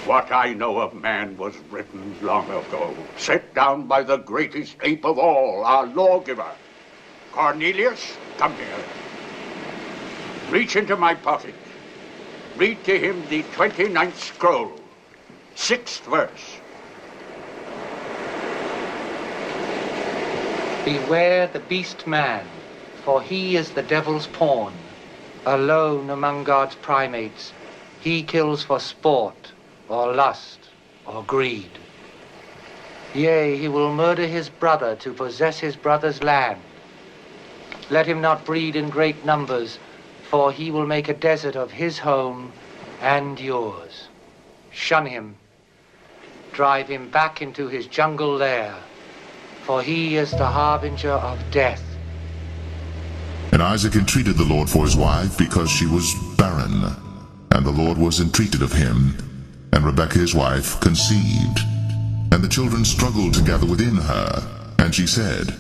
What I know of man was written long ago, set down by the greatest ape of all, our lawgiver. Cornelius, come here. Reach into my pocket. Read to him the 29th scroll, 6th verse. Beware the beast man, for he is the devil's pawn. Alone among God's primates, he kills for sport, or lust, or greed. Yea, he will murder his brother to possess his brother's land. Let him not breed in great numbers, for he will make a desert of his home and yours. Shun him. Drive him back into his jungle lair, for he is the harbinger of death. And Isaac entreated the Lord for his wife, because she was barren. And the Lord was entreated of him, and Rebekah his wife conceived. And the children struggled together within her. And she said,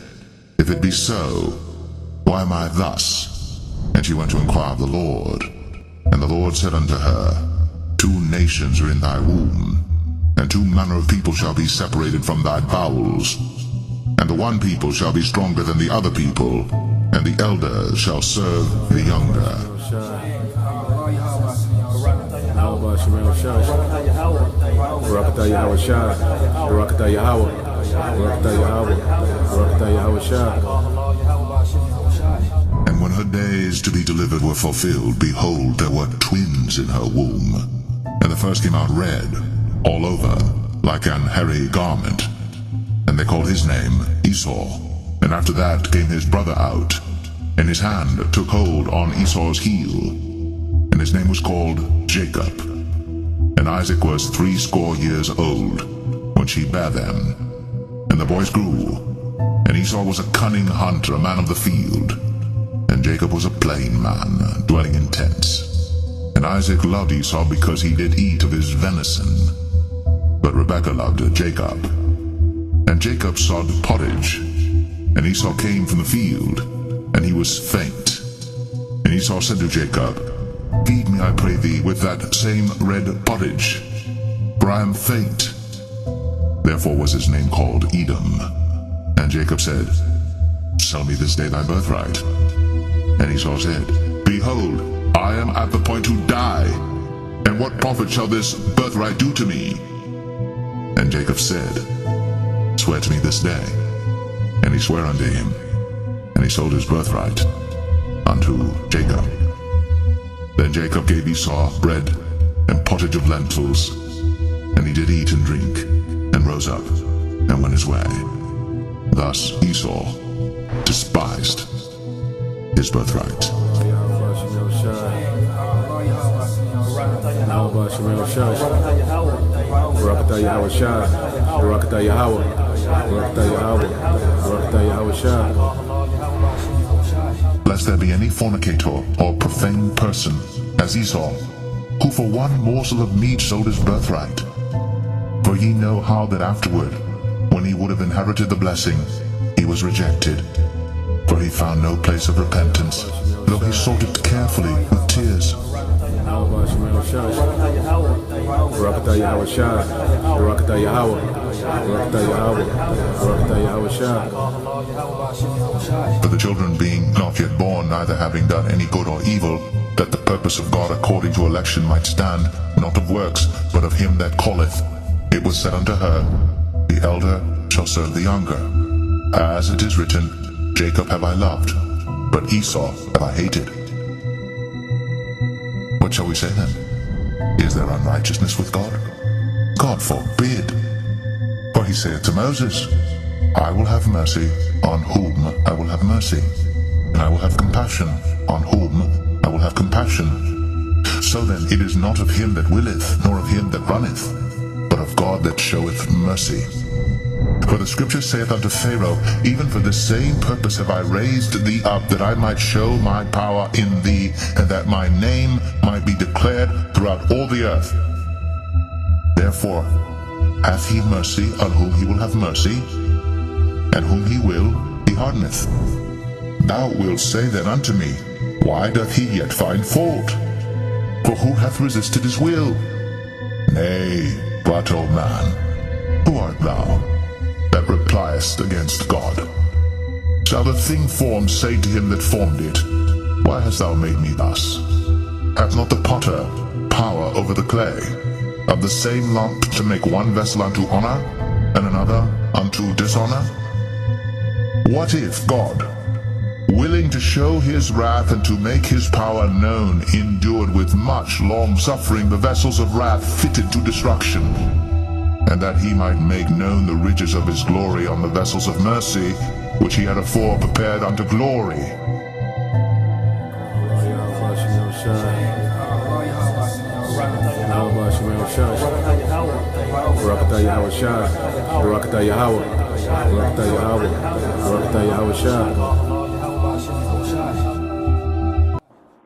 If it be so, why am I thus? And she went to inquire of the Lord. And the Lord said unto her, 2 nations are in thy womb, and 2 manner of people shall be separated from thy bowels. And the one people shall be stronger than the other people, and the elder shall serve the younger. And when her days to be delivered were fulfilled, behold, there were twins in her womb. And the first came out red, all over, like an hairy garment. And they called his name Esau. And after that came his brother out, and his hand took hold on Esau's heel, and his name was called Jacob. And Isaac was 80 years old when she bare them. And the boys grew, and Esau was a cunning hunter, a man of the field, and Jacob was a plain man, dwelling in tents. And Isaac loved Esau because he did eat of his venison, but Rebekah loved Jacob. And Jacob sawed pottage, and Esau came from the field, and he was faint. And Esau said to Jacob, Feed me, I pray thee, with that same red pottage, for I am faint. Therefore was his name called Edom. And Jacob said, Sell me this day thy birthright. And Esau said, Behold, I am at the point to die, and what profit shall this birthright do to me? And Jacob said, Swear to me this day. And he sware unto him, and he sold his birthright unto Jacob. Then Jacob gave Esau bread and pottage of lentils, and he did eat and drink, and rose up, and went his way. Thus Esau despised his birthright. Lest there be any fornicator or profane person, as Esau, who for one morsel of meat sold his birthright. For ye know how that afterward, when he would have inherited the blessing, he was rejected. For he found no place of repentance, though he sought it carefully with tears. For the children being not yet born, neither having done any good or evil, that the purpose of God according to election might stand, not of works, but of him that calleth, it was said unto her, The elder shall serve the younger. As it is written, Jacob have I loved, but Esau have I hated. What shall we say then? Is there unrighteousness with God? God forbid. For he saith to Moses, I will have mercy on whom I will have mercy, and I will have compassion on whom I will have compassion. So then it is not of him that willeth, nor of him that runneth, but of God that showeth mercy. For the scripture saith unto Pharaoh, Even for the same purpose have I raised thee up, that I might show my power in thee, and that my name might be declared throughout all the earth. Therefore hath he mercy on whom he will have mercy, and whom he will he hardeneth. Thou wilt say then unto me, Why doth he yet find fault? For who hath resisted his will? Nay, but, O man, who art thou, that repliest against God? Shall the thing formed say to him that formed it, Why hast thou made me thus? Hath not the potter power over the clay, of the same lump to make one vessel unto honor, and another unto dishonor? What if God, willing to show his wrath and to make his power known, endured with much long suffering the vessels of wrath fitted to destruction, and that he might make known the riches of his glory on the vessels of mercy, which he had afore prepared unto glory?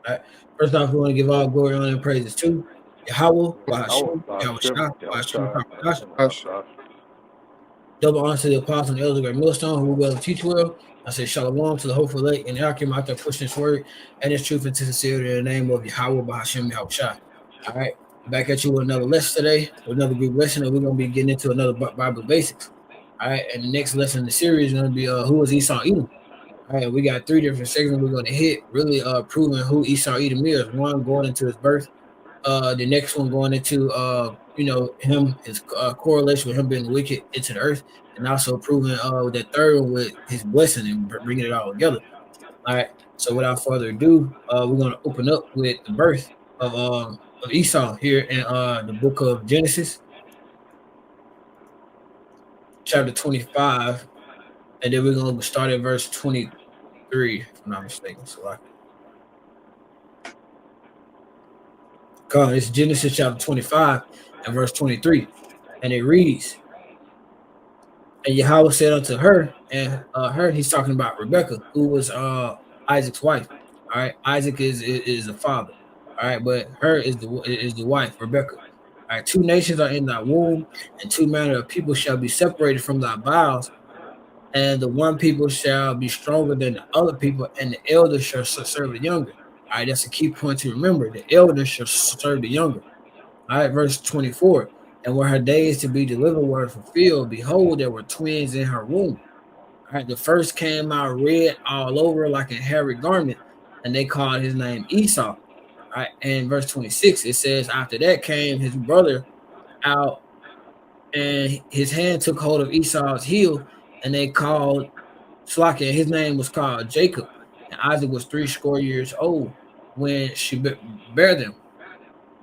Right. First off, we want to give all glory, honor, and praises to Yahweh, Bahashim, Yahweh, double honor to the apostle and elder great millstone who will teach well. I say shalom to the hopeful late and Akim out there pushing this word and its truth into sincerity in the name of Yahweh, Bahashim, Yahweh. All right, back at you with another lesson today, with another big lesson, and we're going to be getting into another Bible basics. All right, and the next lesson in the series is going to be who was Esau Edom. All right, we got 3 different segments we're going to hit, really proving who Esau Edom is. One going into his birth, the next one going into him, his correlation with him being wicked into the earth, and also proving that third one with his blessing and bringing it all together. All right, so without further ado, we're going to open up with the birth of Esau here in the book of Genesis, chapter 25, and then we're going to start at verse 23, if I'm not mistaken. So it's Genesis chapter 25 and verse 23, and it reads, and Yahweh said unto her, and he's talking about Rebekah, who was Isaac's wife. All right, Isaac is the father. All right, but her is the wife, Rebekah. All right, 2 nations are in thy womb, and 2 manner of people shall be separated from thy bowels, and the one people shall be stronger than the other people, and the elder shall serve the younger. All right, that's a key point to remember. The elder shall serve the younger. All right, verse 24. And when her days to be delivered were fulfilled, behold, there were twins in her womb. All right, the first came out red all over like a hairy garment, and they called his name Esau. All right, and verse 26, it says, after that came his brother out, and his hand took hold of Esau's heel, and they called Slakia. His name was called Jacob. And Isaac was 80 years old when she bare them.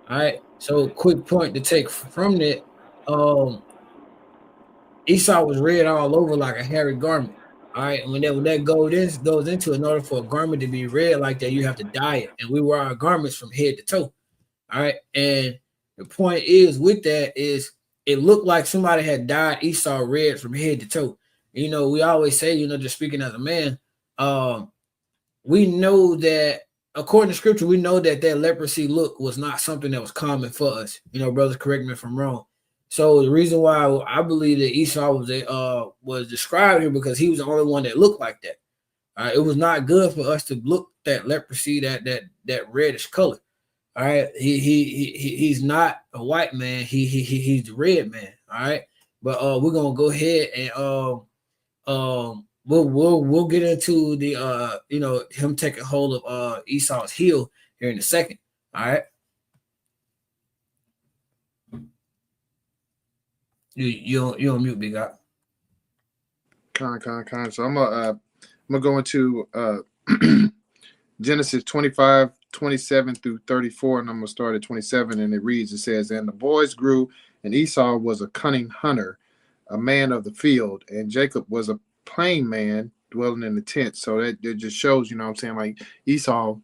All right. So quick point to take from that. Esau was red all over like a hairy garment. All right. And when that goes into, in order for a garment to be red like that, you have to dye it. And we wear our garments from head to toe. All right. And the point is with that is it looked like somebody had dyed Esau red from head to toe. You know, we always say, just speaking as a man, we know that according to scripture, we know that leprosy look was not something that was common for us. Brothers, correct me if I'm wrong. So the reason why I believe that Esau was described here because he was the only one that looked like that. It was not good for us to look that leprosy, that reddish color. All right, he's not a white man. He's the red man. All right, but we're gonna go ahead and we'll get into the him taking hold of Esau's heel here in a second. All right. You on mute, big guy. Con. So I'm gonna go into Genesis 25, 27 through 34, and I'm gonna start at 27, and it says, and the boys grew, and Esau was a cunning hunter, a man of the field, and Jacob was a plain man dwelling in the tent. So that just shows, like Esau,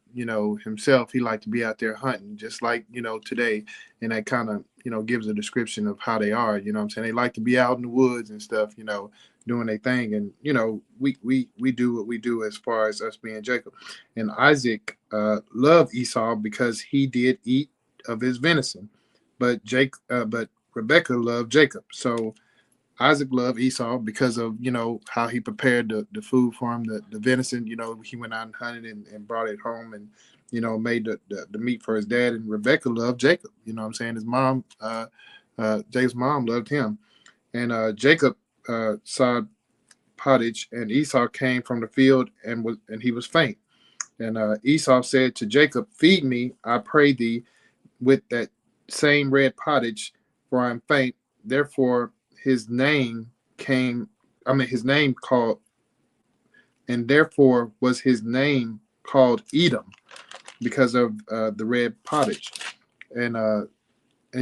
himself, he liked to be out there hunting, just like, today. And that kind of, gives a description of how they are, They like to be out in the woods and stuff, doing their thing. And, we do what we do as far as us being Jacob. And Isaac loved Esau because he did eat of his venison, but Rebekah loved Jacob. So Isaac loved Esau because of, how he prepared the food for him, the venison, he went out and hunted and brought it home and made the meat for his dad, and Rebecca loved Jacob. You know what I'm saying? His mom, Jacob's mom loved him. And Jacob saw pottage, and Esau came from the field and he was faint. And Esau said to Jacob, "Feed me, I pray thee, with that same red pottage, for I am faint." Therefore, his name his name called, and therefore was his name called Edom, because of the red pottage. And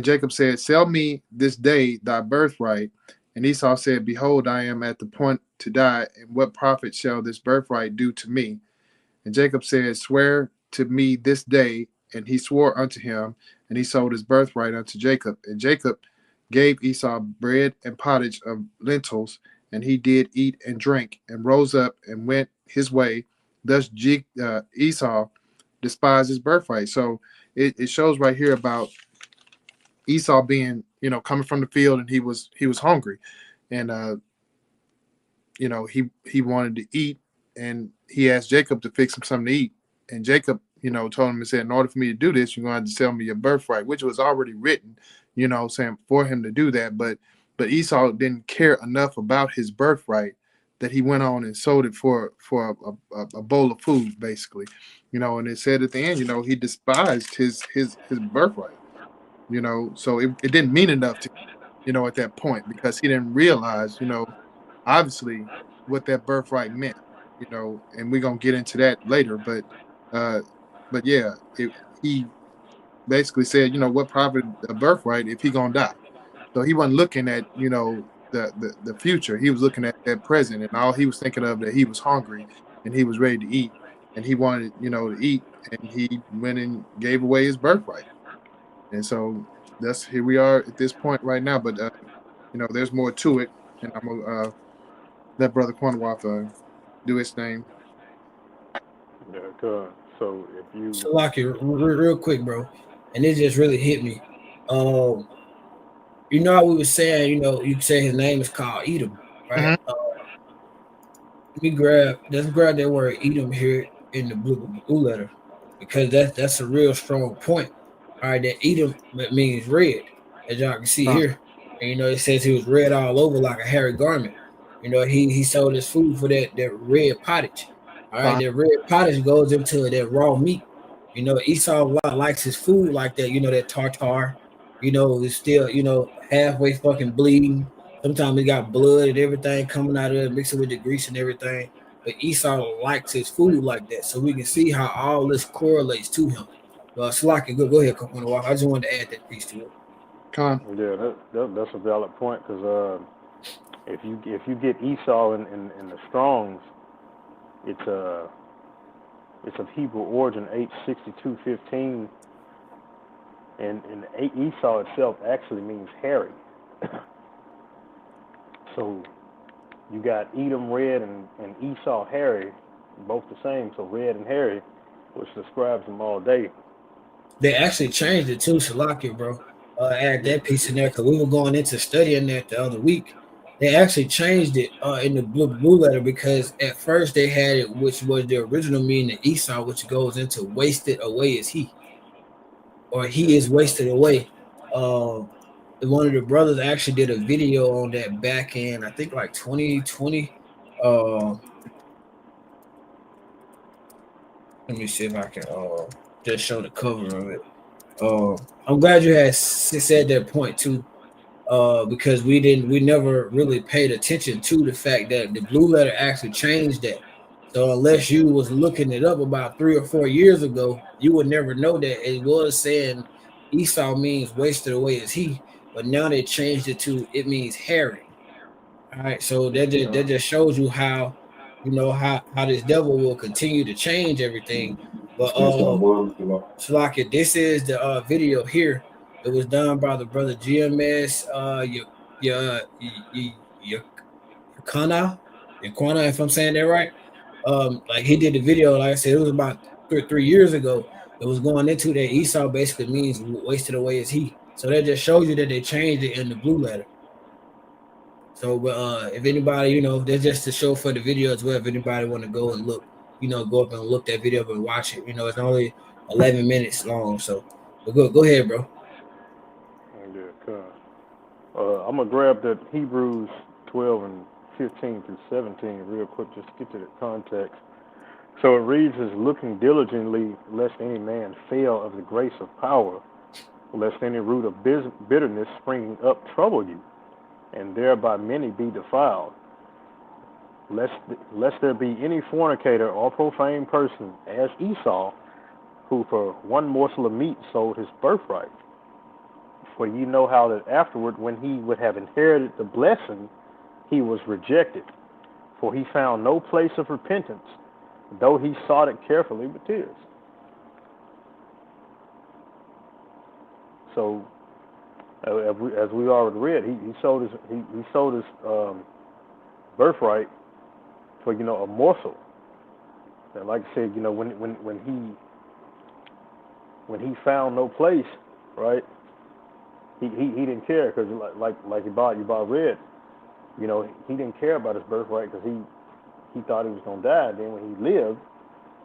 Jacob said, "Sell me this day thy birthright." And Esau said, "Behold, I am at the point to die, and what profit shall this birthright do to me?" And Jacob said, "Swear to me this day." And he swore unto him, and he sold his birthright unto Jacob. And Jacob gave Esau bread and pottage of lentils, and he did eat and drink, and rose up and went his way. Thus Esau despised his birthright. So it shows right here about Esau being, coming from the field, and he was hungry, and he wanted to eat, and he asked Jacob to fix him something to eat. And Jacob, told him and said, "In order for me to do this, you're going to have to sell me your birthright," which was already written, saying for him to do that. But Esau didn't care enough about his birthright that he went on and sold it for a bowl of food, basically. And it said at the end, he despised his birthright. So it didn't mean enough to, at that point, because he didn't realize, obviously what that birthright meant, and we're going to get into that later. But yeah, he basically said, what profit a birthright if he going to die? So he wasn't looking at, the future. He was looking at that present, and all he was thinking of that he was hungry and he was ready to eat, and he wanted, to eat, and he went and gave away his birthright. And so that's here we are at this point right now. But there's more to it, and I'm gonna let Brother Quanwath do his thing. Yeah, good. So if you So, like, real quick, bro, and it just really hit me. How we were saying, you say his name is called Edom, right? Let's grab that word Edom here in the blue letter, because that's a real strong point. All right, that Edom means red, as y'all can see here. And it says he was red all over like a hairy garment. He sold his food for that red pottage. All right, that red pottage goes into that raw meat. Esau likes his food like that, that tartar. It's still, halfway fucking bleeding. Sometimes he got blood and everything coming out of it, mixing with the grease and everything. But Esau likes his food like that. So we can see how all this correlates to him. Slaki, go ahead, I just wanted to add that piece to it. Yeah, that's a valid point, because if you get Esau in the Strongs, it's of Hebrew origin, H6215, and Esau itself actually means hairy. So you got Edom red and Esau hairy, both the same. So red and hairy, which describes them all day. They actually changed it too, Salaki, bro. Add that piece in there, because we were going into studying that the other week. They actually changed it in the blue letter, because at first they had it, which was the original meaning of Esau, which goes into wasted away is he, or he is wasted away. One of the brothers actually did a video on that back in, I think, like 2020. Let me see if I can just show the cover of it. I'm glad you had said that point too, because we never really paid attention to the fact that the blue letter actually changed that. So unless you was looking it up about 3 or 4 years ago, you would never know that it was saying Esau means wasted away is he, but now they changed it to it means hairy. All right, so that just shows you how how this devil will continue to change everything. But Shalaka, this is the video here. It was done by the brother GMS Yakana, if I'm saying that right. Like he did the video, like I said, it was about 3 years ago. It was going into that Esau basically means wasted away is he. So that just shows you that they changed it in the blue letter. So, if anybody, that's just to show for the video as well. If anybody want to go and look, go up and look that video up and watch it. It's only 11 minutes long. So, but go ahead, bro. Yeah, I'm gonna grab that Hebrews 12 and 15 through 17 real quick, just to get to the context. So it reads as looking diligently, lest any man fail of the grace of power, lest any root of bitterness springing up trouble you, and thereby many be defiled. Lest, lest there be any fornicator or profane person, as Esau, who for one morsel of meat sold his birthright. For ye know how that afterward, when he would have inherited the blessing, he was rejected. For he found no place of repentance, though he sought it carefully with tears. So, as we already read, he sold his birthright for a morsel. And like I said, when he found no place, right? He didn't care, because like you read, he didn't care about his birthright, because he thought he was gonna die. Then when he lived,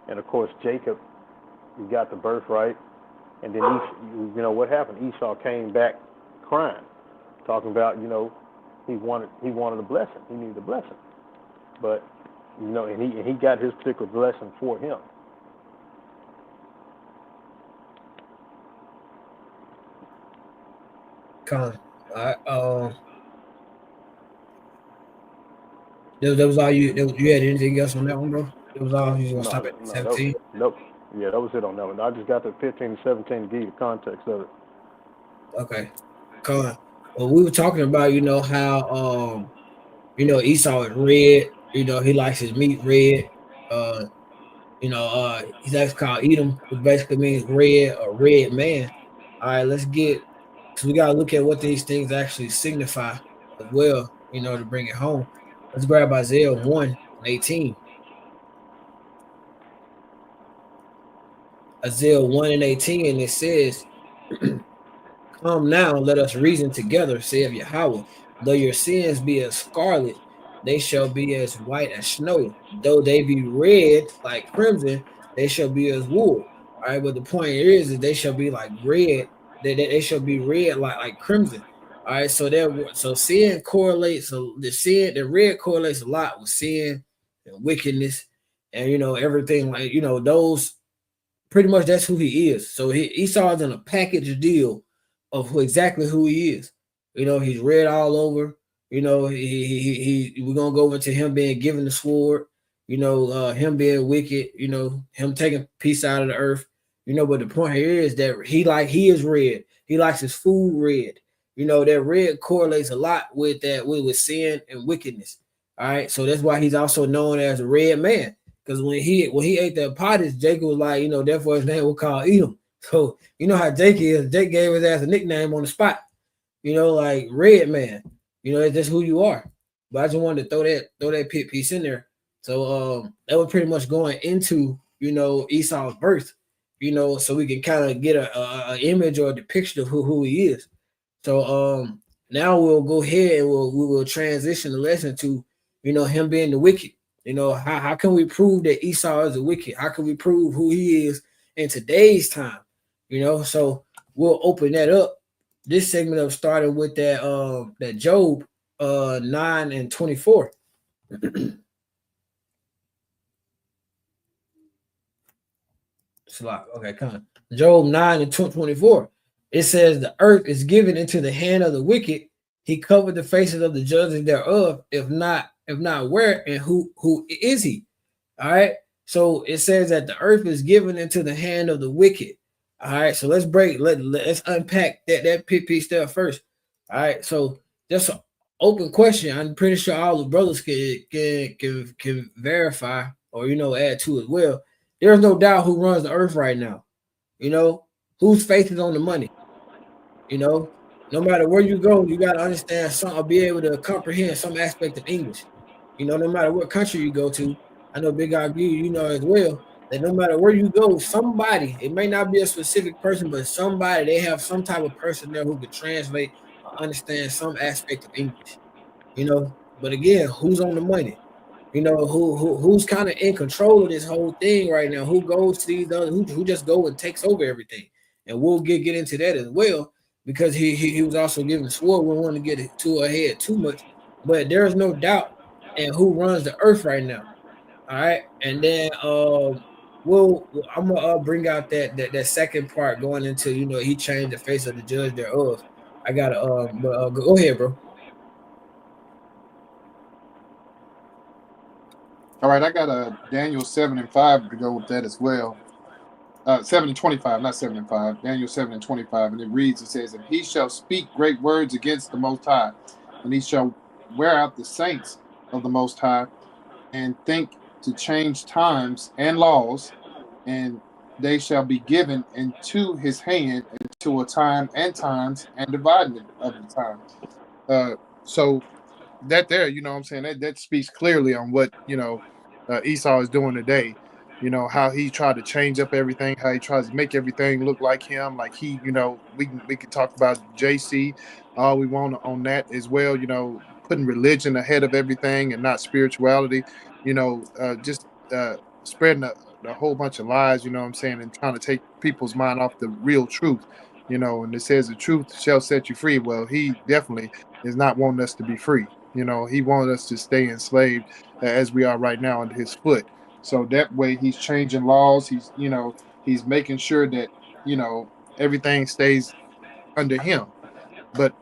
and of course Jacob, he got the birthright, and then what happened? Esau came back crying, talking about he wanted a blessing. He needed a blessing, but and he got his particular blessing for him. Con. That was all you had anything else on that one, bro? That was all. You just gonna No, stop at no, 17? nope. Yeah, that was it on that one. I just got the 15 to 17 to give you the context of it. Okay. Con. Well, we were talking about how Esau is red. He likes his meat red. Uh, he's actually called Edom, which basically means red or red man. All right, let's get, because we got to look at what these things actually signify as well, to bring it home. Let's grab Isaiah 1 and 18. Isaiah 1 and 18, and it says, come now, let us reason together, saith Yahweh. Though your sins be as scarlet, they shall be as white as snow. Though they be red like crimson, they shall be as wool. All right, but the point is that they shall be like red. They shall be red like crimson. All right, so sin correlates. So the red correlates a lot with sin and wickedness, and everything like those. Pretty much that's who he is. So Esau is in a package deal of exactly who he is. He's red all over. We're gonna go over to him being given the sword. Him being wicked. Him taking peace out of the earth. But the point here is that he is red. He likes his food red. That red correlates a lot with that with sin and wickedness. All right, so that's why he's also known as a red man. Because when he ate that pottage, Jacob was like, therefore his name was called Edom. So you know how Jake is. Jake gave his ass a nickname on the spot. Like Red Man. That's just who you are. But I just wanted to throw that piece in there. So that was pretty much going into Esau's birth. So we can kind of get a image or a depiction of who he is. So now we'll go ahead and we will transition the lesson to him being the wicked. How can we prove that Esau is a wicked? How can we prove who he is in today's time? So we'll open that up. This segment of starting with that Job 9 and 24. Okay, come on. Job 9 and 24. It says the earth is given into the hand of the wicked. He covered the faces of the judges thereof. If not where and who is he? All right. So it says that the earth is given into the hand of the wicked. All right. So let's let's unpack that piece there first. All right. So just an open question. I'm pretty sure all the brothers can verify or add to as well. There's no doubt who runs the earth right now. Whose faith is on the money. No matter where you go, you got to understand some or be able to comprehend some aspect of English. No matter what country you go to, I know Big Eye you know as well, that no matter where you go, somebody, it may not be a specific person, but somebody, they have some type of person there who could translate or understand some aspect of English. But again, who's on the money? You know, who's kind of in control of this whole thing right now? Who goes to these other who just go and takes over everything? And we'll get into that as well because he was also giving swore. We don't want to get it too ahead too much, but there is no doubt in who runs the earth right now. All right, and then I'm gonna bring out that second part going into he changed the face of the judge thereof. I gotta but go ahead, bro. All right, I got Daniel 7:5 to go with that as well. 7:25, not 7:5. Daniel 7:25, and it reads. It says, "And he shall speak great words against the Most High, and he shall wear out the saints of the Most High, and think to change times and laws, and they shall be given into his hand into a time and times and dividing of the time." So that there, you know what I'm saying, that speaks clearly on what Esau is doing today. How he tried to change up everything, how he tries to make everything look like him. Like we can talk about JC all we want on that as well. Putting religion ahead of everything and not spirituality. Just spreading a whole bunch of lies. You know what I'm saying, and trying to take people's mind off the real truth. And it says the truth shall set you free. Well, he definitely is not wanting us to be free. He wanted us to stay enslaved as we are right now under his foot. So that way he's changing laws. He's making sure that, everything stays under him. But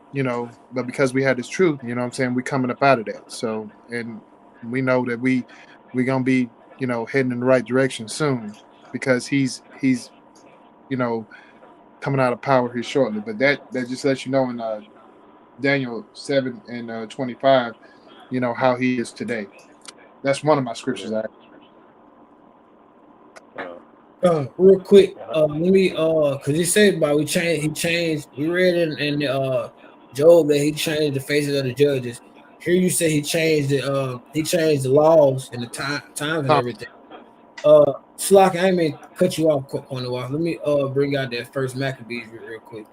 because we had this truth, you know what I'm saying, we coming up out of that. So, and we know that we're going to be, heading in the right direction soon because he's, coming out of power here shortly. But that just lets you know in Daniel 7:25, how he is today. That's one of my scriptures. Real quick, let me because he said about he changed. We read in Job that he changed the faces of the judges. Here you say he changed the laws and the times and everything. Slock, I ain't mean cut you off, corner off. Let me bring out that first Maccabees real quick.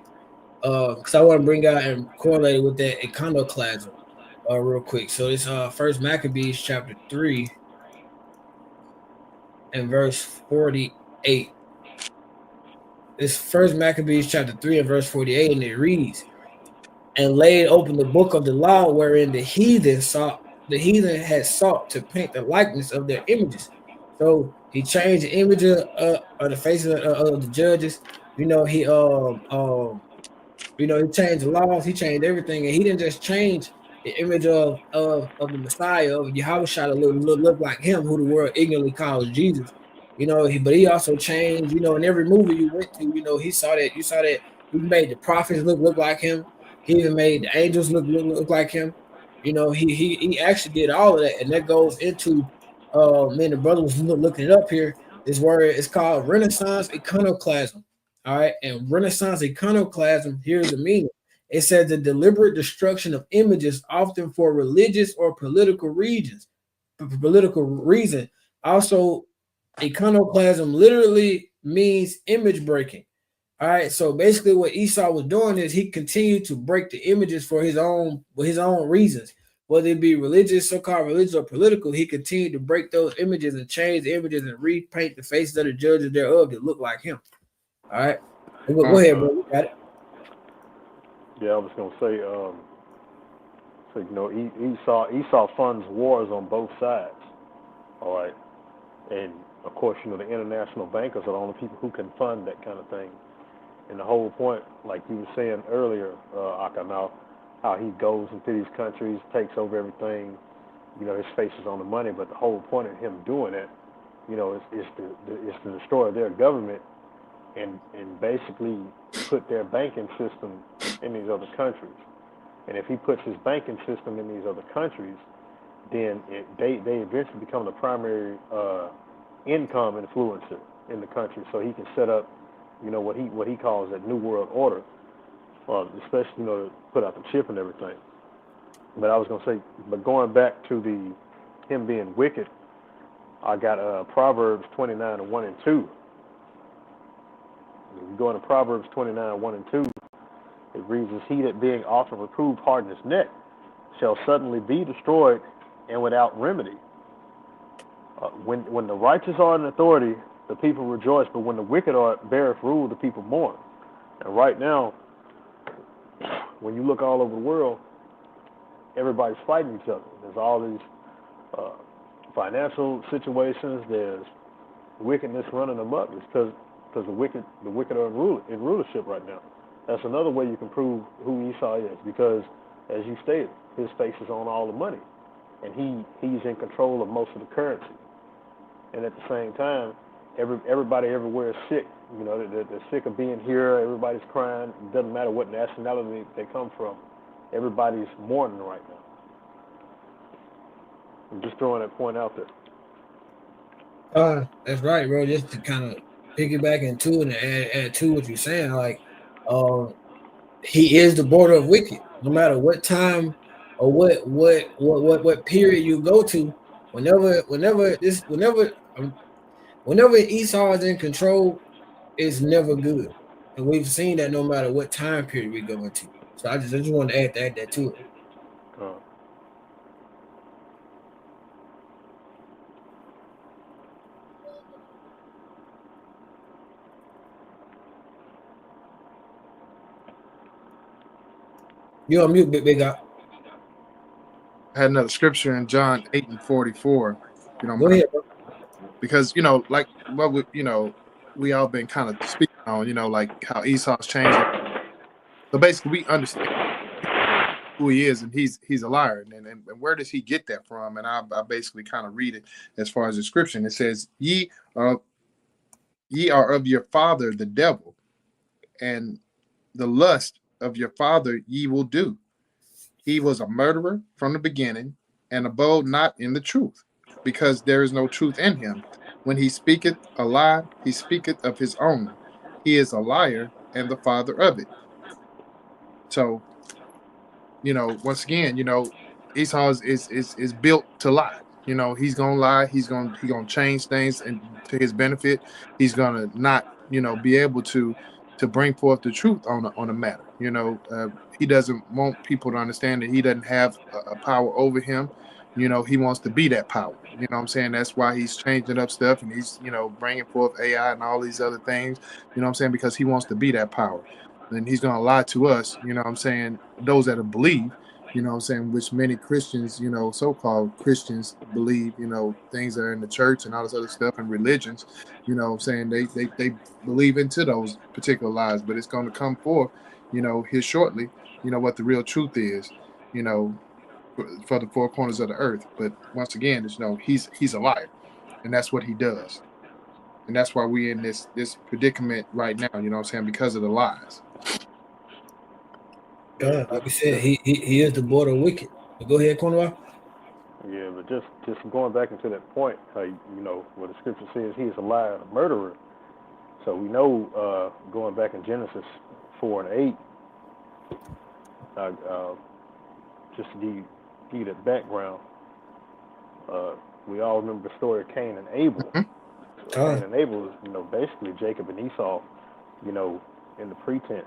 Because I want to bring out and correlate it with that iconoclasm real quick. So this first Maccabees chapter 3 and verse 48. This first Maccabees chapter 3 and verse 48, and it reads, "And laid open the book of the law wherein the heathen had sought to paint the likeness of their images." So he changed the image of the faces of the judges. He changed the laws, he changed everything, and he didn't just change the image of the Messiah of Yahweh to look like him, who the world ignorantly calls Jesus. But he also changed. In every movie you went to, he saw that. You saw that he made the prophets look like him. He even made the angels look like him. He actually did all of that, and that goes into man. The brother was looking it up here. This word is called Renaissance iconoclasm. All right, and Renaissance iconoclasm, here's the meaning. It says the deliberate destruction of images, often for religious or political reason. Also, iconoclasm literally means image breaking. All right, so basically, what Esau was doing is he continued to break the images for his own reasons, whether it be religious, so-called religious, or political. He continued to break those images and change the images and repaint the faces of the judges thereof that look like him. All right. Go ahead, bro. You got it. Yeah, I was gonna say, Esau funds wars on both sides. All right, and of course, the international bankers are the only people who can fund that kind of thing. And the whole point, like you were saying earlier, Akanal, how he goes into these countries, takes over everything. His face is on the money, but the whole point of him doing it, is to destroy their government and basically put their banking system in these other countries. And if he puts his banking system in these other countries, then they eventually become the primary income influencer in the country. So he can set up, what he calls that new world order, especially to put out the chip and everything. But I was gonna say, but going back to him being wicked, I got Proverbs 29:1-2. If you go into Proverbs 29:1-2, it reads, "As he that being often reproved harden his neck, shall suddenly be destroyed and without remedy. When the righteous are in authority, the people rejoice, but when the wicked are beareth rule, the people mourn. And right now, when you look all over the world, everybody's fighting each other. There's all these financial situations. There's wickedness running amok. It's because the wicked are in rulership right now. That's another way you can prove who Esau is, because, as you stated, his face is on all the money, and he's in control of most of the currency. And at the same time, everybody everywhere is sick. You know, they're sick of being here. Everybody's crying. It doesn't matter what nationality they come from. Everybody's mourning right now. I'm just throwing that point out there. That's right, bro. Just to kind of piggyback into it and add to what you're saying, like, he is the border of wicked. No matter what time or what period you go to, whenever Esau is in control, it's never good, and we've seen that no matter what time period we go into. So I just want to add that to it. You on mute, big guy. I had another scripture in John 8:44. You know, Go ahead, bro. because like what we all been kind of speaking on, like how Esau's changing. So basically, we understand who he is, and he's a liar. And where does he get that from? And I basically kind of read it as far as the description. It says, ye are of your father the devil, and the lust of your father ye will do. He was a murderer from the beginning, and abode not in the truth, because there is no truth in him. When he speaketh a lie, he speaketh of his own. He is a liar and the father of it. So, once again, Esau is built to lie. He's gonna lie. He's gonna change things and to his benefit. He's gonna not, be able to bring forth the truth on a matter. He doesn't want people to understand that he doesn't have a power over him. He wants to be that power. You know what I'm saying? That's why he's changing up stuff, and he's, bringing forth AI and all these other things. You know what I'm saying? Because he wants to be that power. And he's going to lie to us, those that believe, which many Christians, so-called Christians believe, things that are in the church and all this other stuff and religions, they believe into those particular lies, but it's going to come forth, here shortly, what the real truth is, for the four corners of the earth. But once again, he's a liar, and that's what he does. And that's why we're in this predicament right now, because of the lies. Like we said, he is the border of wicked. But go ahead, Cornwall. Yeah, but just going back into that point, what the scripture says, he is a liar and a murderer. So we know, going back in Genesis 4 and 8, just to give you that background, we all remember the story of Cain and Abel. Cain and Abel is, basically Jacob and Esau, in the pretense.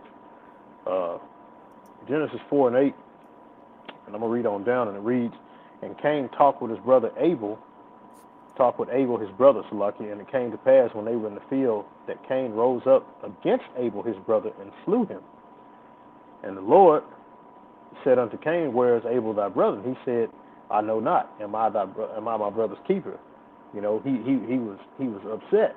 Genesis 4 and 8, and I'm going to read on down, and it reads, and Cain talked with his brother Abel, his brother, Salaki, and it came to pass when they were in the field that Cain rose up against Abel his brother and slew him. And the Lord said unto Cain, where is Abel thy brother? And he said, I know not. Am I my brother's keeper? He was upset.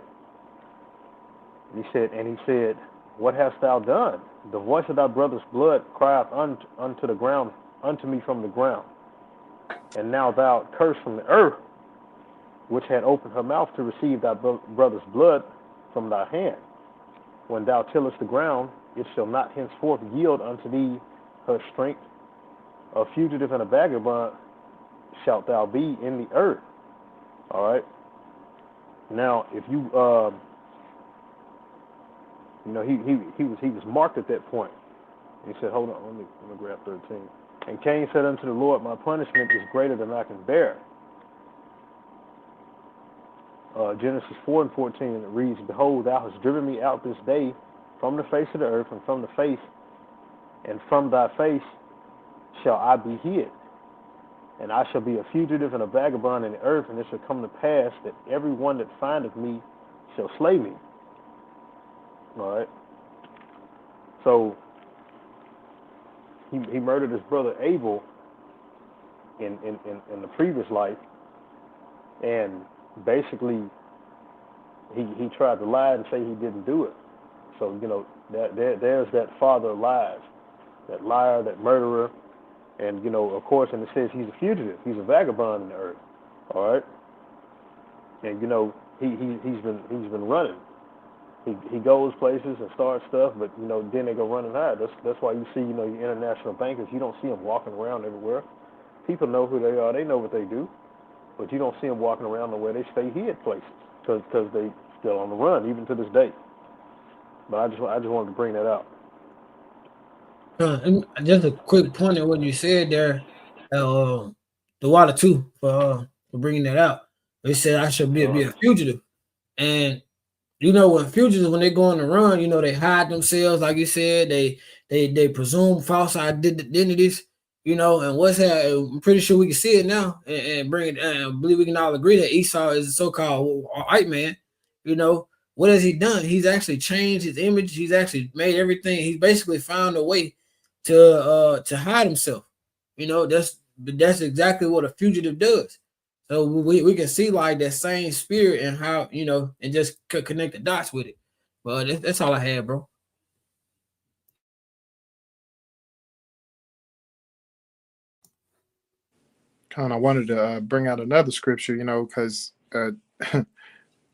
And he said, what hast thou done? The voice of thy brother's blood crieth unto me from the ground. And now thou art cursed from the earth, which had opened her mouth to receive thy brother's blood from thy hand. When thou tillest the ground, it shall not henceforth yield unto thee her strength. A fugitive and a vagabond shalt thou be in the earth. All right. Now, if you he was marked at that point. He said, hold on, let me grab 13. And Cain said unto the Lord, my punishment is greater than I can bear. Genesis 4 and 14, it reads, behold, thou hast driven me out this day from the face of the earth, and from thy face shall I be hid. And I shall be a fugitive and a vagabond in the earth, and it shall come to pass that every one that findeth me shall slay me. All right. So he murdered his brother Abel in the previous life, and basically he tried to lie and say he didn't do it. So there's that father of lies, that liar, that murderer, and of course, and it says he's a fugitive, he's a vagabond in the earth. All right. And he's been running. He goes places and starts stuff, but then they go run and hide. That's why you see your international bankers. You don't see them walking around everywhere. People know who they are. They know what they do, but you don't see them walking around nowhere. They stay hid places because they still on the run even to this day. But I just wanted to bring that out. And just a quick point on what you said there, the water too for bringing that out. They said I should be a fugitive, and when fugitives, when they go on the run, they hide themselves, like you said. They presume false identities, and what's that? I'm pretty sure we can see it now and bring it. I believe we can all agree that Esau is a so-called white man. What has he done? He's actually changed his image. He's actually made everything. He's basically found a way to hide himself. That's exactly what a fugitive does. So we can see like that same spirit and how and just connect the dots with it. But that's all I had, bro. Kind of wanted to bring out another scripture, because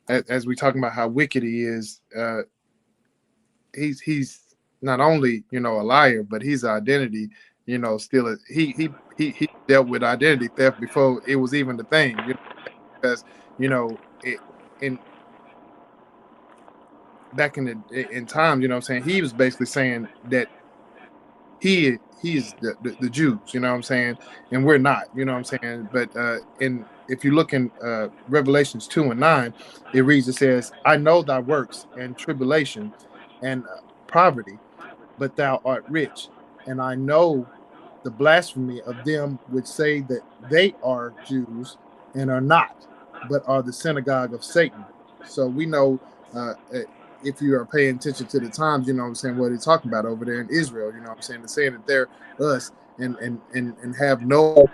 as we talking about how wicked he is, he's not only a liar, but his identity, still he dealt with identity theft before it was even the thing, because in back in times, what I'm saying, he was basically saying that he's the Jews, what I'm saying, and we're not, what I'm saying. But if you look in Revelations 2:9, it reads, it says, I know thy works and tribulation and poverty, but thou art rich, and I know the blasphemy of them which say that they are Jews and are not, but are the synagogue of Satan. So we know, if you are paying attention to the times, what I'm saying, what he's talking about over there in Israel, what I'm saying, they're saying that they're us and have no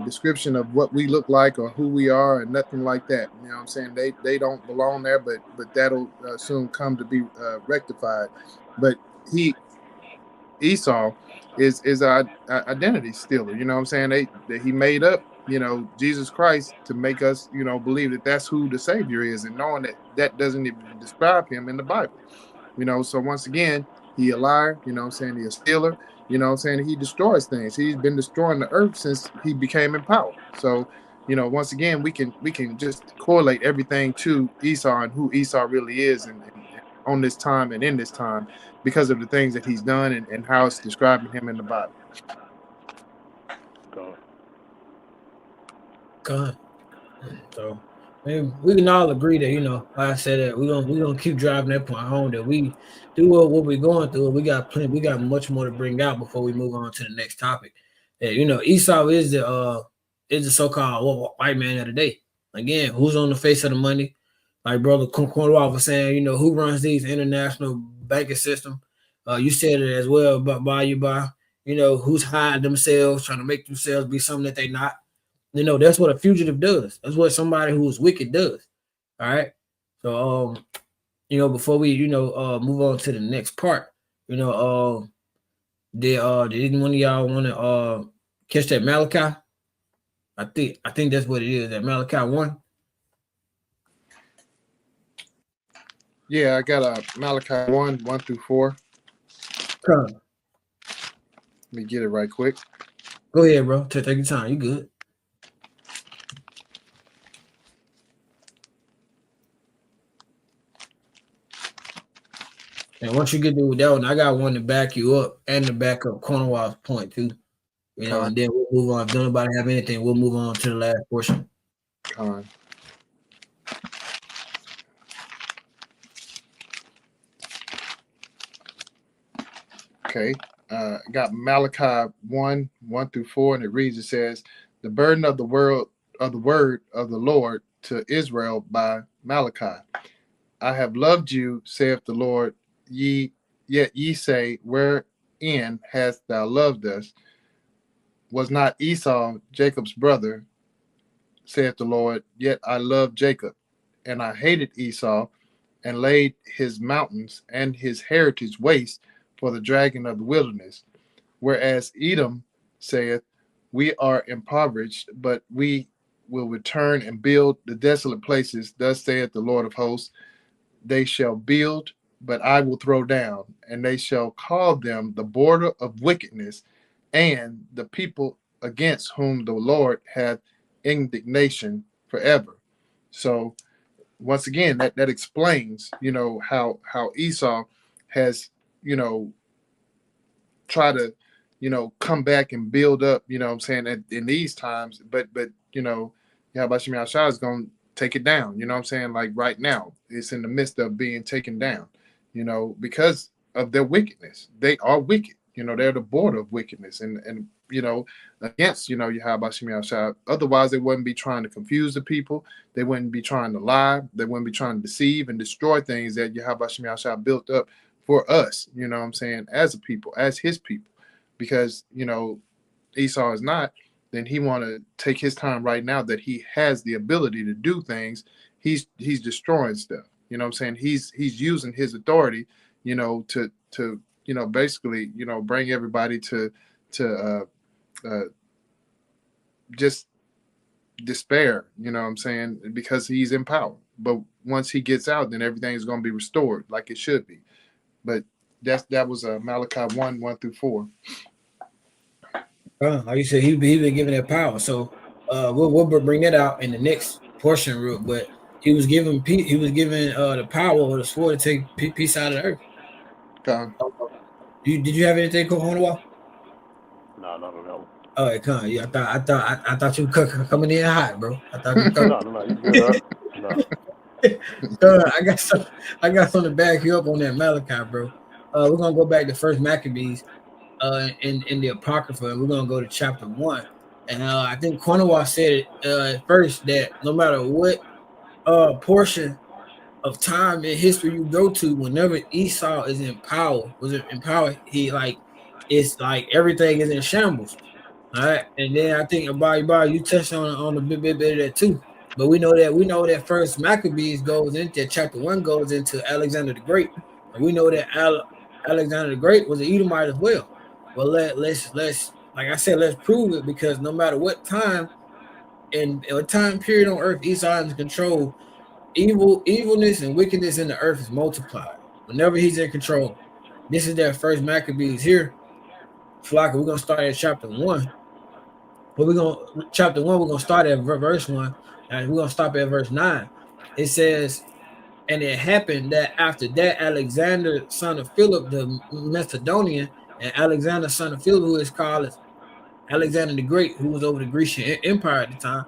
description of what we look like or who we are and nothing like that. What I'm saying, they don't belong there, but that'll soon come to be rectified. But Esau is our identity stealer. What I'm saying? He made up, Jesus Christ to make us, believe that that's who the Savior is, and knowing that doesn't even describe him in the Bible. So once again, he a liar. What I'm saying? He a stealer. What I'm saying? He destroys things. He's been destroying the earth since he became in power. So once again, we can just correlate everything to Esau and who Esau really is, and on this time and in this time, because of the things that he's done and how it's describing him in the Bible. God. So we can all agree that like I said, that we're gonna keep driving that point home, that we do what we're going through. We got much more to bring out before we move on to the next topic. That Esau is the so-called white man of the day. Again, who's on the face of the money? Like brother Cornwall was saying, who runs these international banking system? You said it as well, but who's hiding themselves, trying to make themselves be something that they're not. That's what a fugitive does. That's what somebody who is wicked does. All right. So before we move on to the next part, did anyone of y'all want to catch that Malachi? I think that's what it is. That Malachi 1. Yeah, I got a Malachi 1:1-4. Let me get it right quick. Go ahead, bro. Take your time. You good. And once you get through with that one, I got one to back you up and to back up Cornwall's point too. And then we'll move on. If nobody have anything, we'll move on to the last portion. Okay. Got Malachi 1:1-4, and it reads, it says, The burden of the word of the Lord to Israel by Malachi. I have loved you, saith the Lord. Yet ye say, wherein hast thou loved us? Was not Esau Jacob's brother, saith the Lord? Yet I loved Jacob, and I hated Esau, and laid his mountains and his heritage waste for the dragon of the wilderness. Whereas Edom saith, we are impoverished, but we will return and build the desolate places. Thus saith the Lord of hosts, they shall build, but I will throw down, and they shall call them the border of wickedness, and the people against whom the Lord hath indignation forever. So once again, that explains, how Esau has, try to, come back and build up, what I'm saying, in these times, but Yahweh Shem Yahshua is going to take it down, what I'm saying, like right now, it's in the midst of being taken down, because of their wickedness. They are wicked, they're the border of wickedness, and against, Yahweh Shem Yahshua. Otherwise, they wouldn't be trying to confuse the people. They wouldn't be trying to lie. They wouldn't be trying to deceive and destroy things that Yahweh Shem Yahshua built up for us, what I'm saying, as a people, as his people. Because, Esau is not, then he want to take his time right now that he has the ability to do things. He's destroying stuff. What I'm saying? He's using his authority, to basically, bring everybody to just despair, what I'm saying, because he's in power. But once he gets out, then everything is going to be restored like it should be. But that was Malachi 1:1-4. Like you said, he been given that power. So we'll bring that out in the next portion, real. But he was given the power or the sword to take peace out of the earth. Did you have anything, Honowal? No, not on that one. All right, come. Yeah, I thought you were coming in hot, bro. I thought you were No, you good. No. I got something to back you up on that Malachi, bro. We're gonna go back to First Maccabees, in the Apocrypha, and we're gonna go to chapter 1. And I think Cornwall said it first that no matter what portion of time in history you go to, whenever Esau is in power, it's like everything is in shambles. All right, and then I think about you touched on a bit of that too. But we know that First Maccabees goes into chapter 1 goes into Alexander the Great, and we know that Alexander the Great was an Edomite as well. Well, let's like I said, let's prove it, because no matter what time in a time period on earth Esau is in control, evilness and wickedness in the earth is multiplied. Whenever he's in control, this is their First Maccabees here. Flocka, we're gonna start at chapter 1. But chapter 1, we're gonna start at verse 1, and we're gonna stop at verse 9. It says, and it happened that after that, Alexander, son of Philip the Macedonian, and Alexander, son of Philip, who is called Alexander the Great, who was over the Grecian Empire at the time.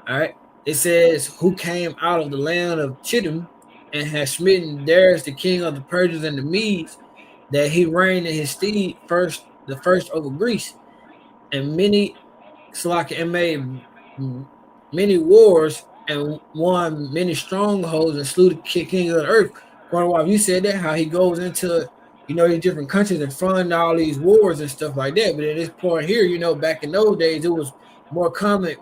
All right. It says, who came out of the land of Chittim and had smitten Darius, the king of the Persians and the Medes, that he reigned in his stead the first over Greece, and made many wars and won many strongholds and slew the king of the earth. Cornwall, you said that, how he goes into these different countries and fund all these wars and stuff like that. But at this point here, back in those days, it was more common.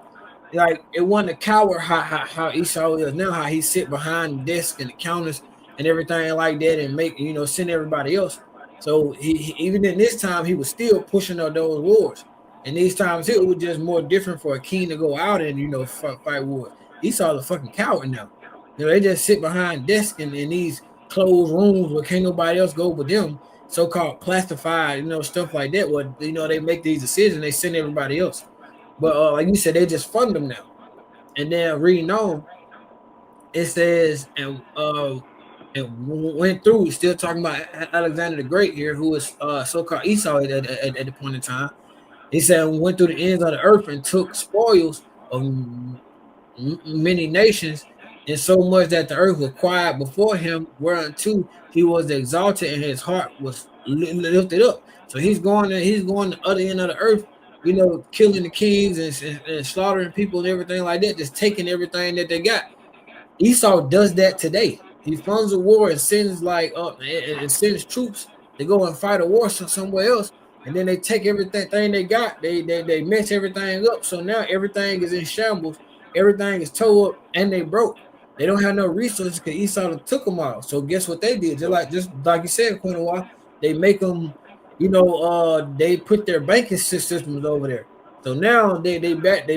Like, it wasn't a coward how Esau is now, how he sit behind the desk and the counters and everything like that, and make send everybody else. So he even in this time he was still pushing on those wars. And these times it was just more different for a king to go out and fight war. Esau's a fucking coward now. They just sit behind desks in these closed rooms where can't nobody else go but them, so-called classified, stuff like that. Where they make these decisions, they send everybody else. But like you said, they just fund them now. And then reading on, it says, and went through, still talking about Alexander the Great here, who was so-called Esau at the point in time. He said, went through the ends of the earth and took spoils of many nations, and so much that the earth was quiet before him, whereunto he was exalted and his heart was lifted up. So he's going to the other end of the earth, killing the kings and slaughtering people and everything like that, just taking everything that they got. Esau does that today. He funds a war and sends and sends troops to go and fight a war somewhere else, and then they take everything they got. They mess everything up. So now everything is in shambles. Everything is tore up and they broke. They don't have no resources because Esau took them all. So guess what they did? Just like you said, Queen, a while they make them. They put their banking systems over there. So now they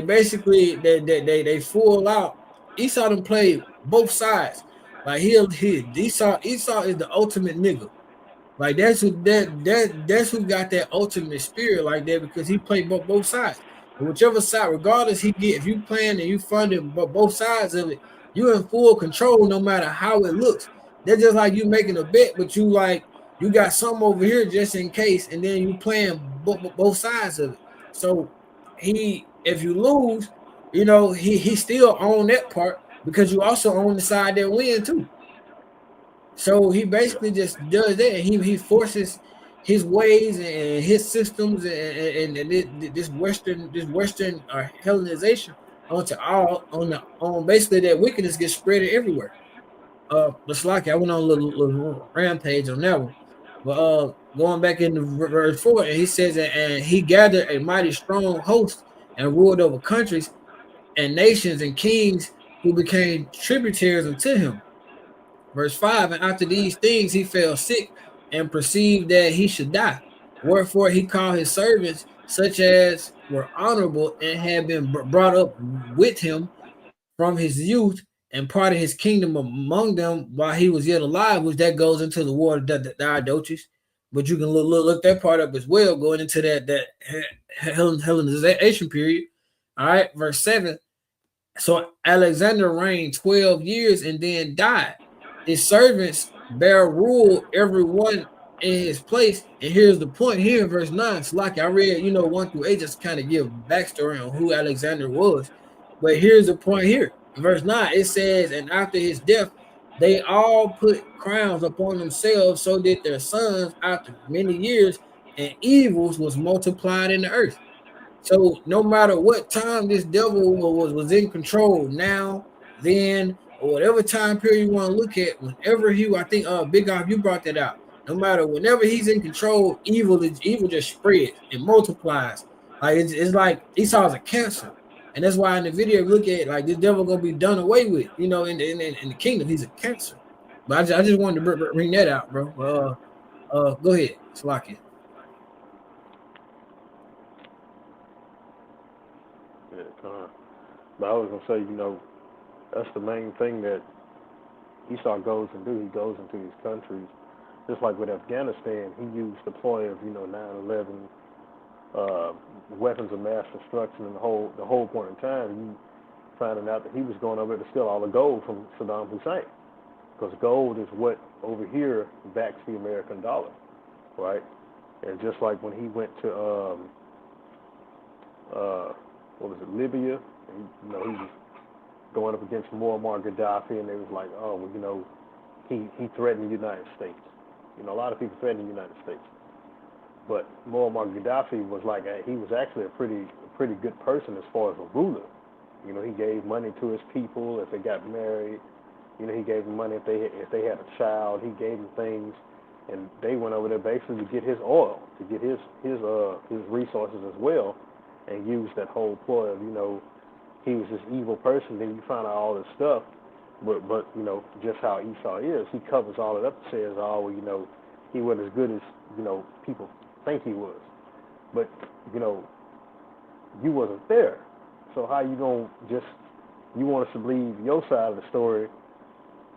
basically they full out. Esau done played both sides. Like Esau is the ultimate nigga. Like that's who got that ultimate spirit like that because he played both sides. And whichever side, regardless he get, if you playing and you funding both sides of it, you in full control no matter how it looks. That's just like you making a bet, but you got some over here just in case, and then you playing both sides of it. So if you lose, he still own that part because you also own the side that win too. So he basically just does that. He forces his ways and his systems and this Western Hellenization on basically that wickedness gets spread everywhere. Just like I went on a little rampage on that one, but going back into verse 4, and he says that and he gathered a mighty strong host and ruled over countries and nations and kings who became tributaries unto him. Verse 5, and after these things he fell sick and perceived that he should die. Wherefore he called his servants, such as were honorable and had been brought up with him from his youth, and parted his kingdom among them while he was yet alive, which that goes into the war of the idolatries. But you can look that part up as well, going into that Hellenization period. All right, verse 7. So Alexander reigned 12 years and then died. His servants bear rule every one in his place. And here's the point here in verse 9. So like I read, 1 through 8, just kind of give backstory on who Alexander was. But here's the point here. In verse 9, it says, and after his death, they all put crowns upon themselves, so did their sons after many years, and evils was multiplied in the earth. So no matter what time this devil was in control, now, then, or whatever time period you want to look at, whenever I think Big Off, you brought that out. No matter whenever he's in control, evil just spreads, it multiplies. Like it's like Esau's a cancer. And that's why in the video look at it, like this devil gonna be done away with, in the kingdom. He's a cancer. But I just wanted to bring that out, bro. Go ahead, Slakia. But I was gonna say, that's the main thing that Esau goes and do. He goes into these countries, just like with Afghanistan. He used the ploy of 9/11, weapons of mass destruction, and the whole point in time, you finding out that he was going over to steal all the gold from Saddam Hussein, because gold is what over here backs the American dollar, right? And just like when he went to Libya, he was going up against Muammar Gaddafi, and they was like, oh, well, he threatened the United States. A lot of people threaten the United States, but Muammar Gaddafi was he was actually a pretty good person as far as a ruler. He gave money to his people if they got married. He gave them money if they had a child. He gave them things, and they went over there basically to get his oil, to get his resources as well, and used that whole ploy of he was this evil person. Then you find out all this stuff, but just how Esau is, he covers all it up and says, oh, well, he wasn't as good as people think he was, but you wasn't there. So how you gonna you want us to believe your side of the story,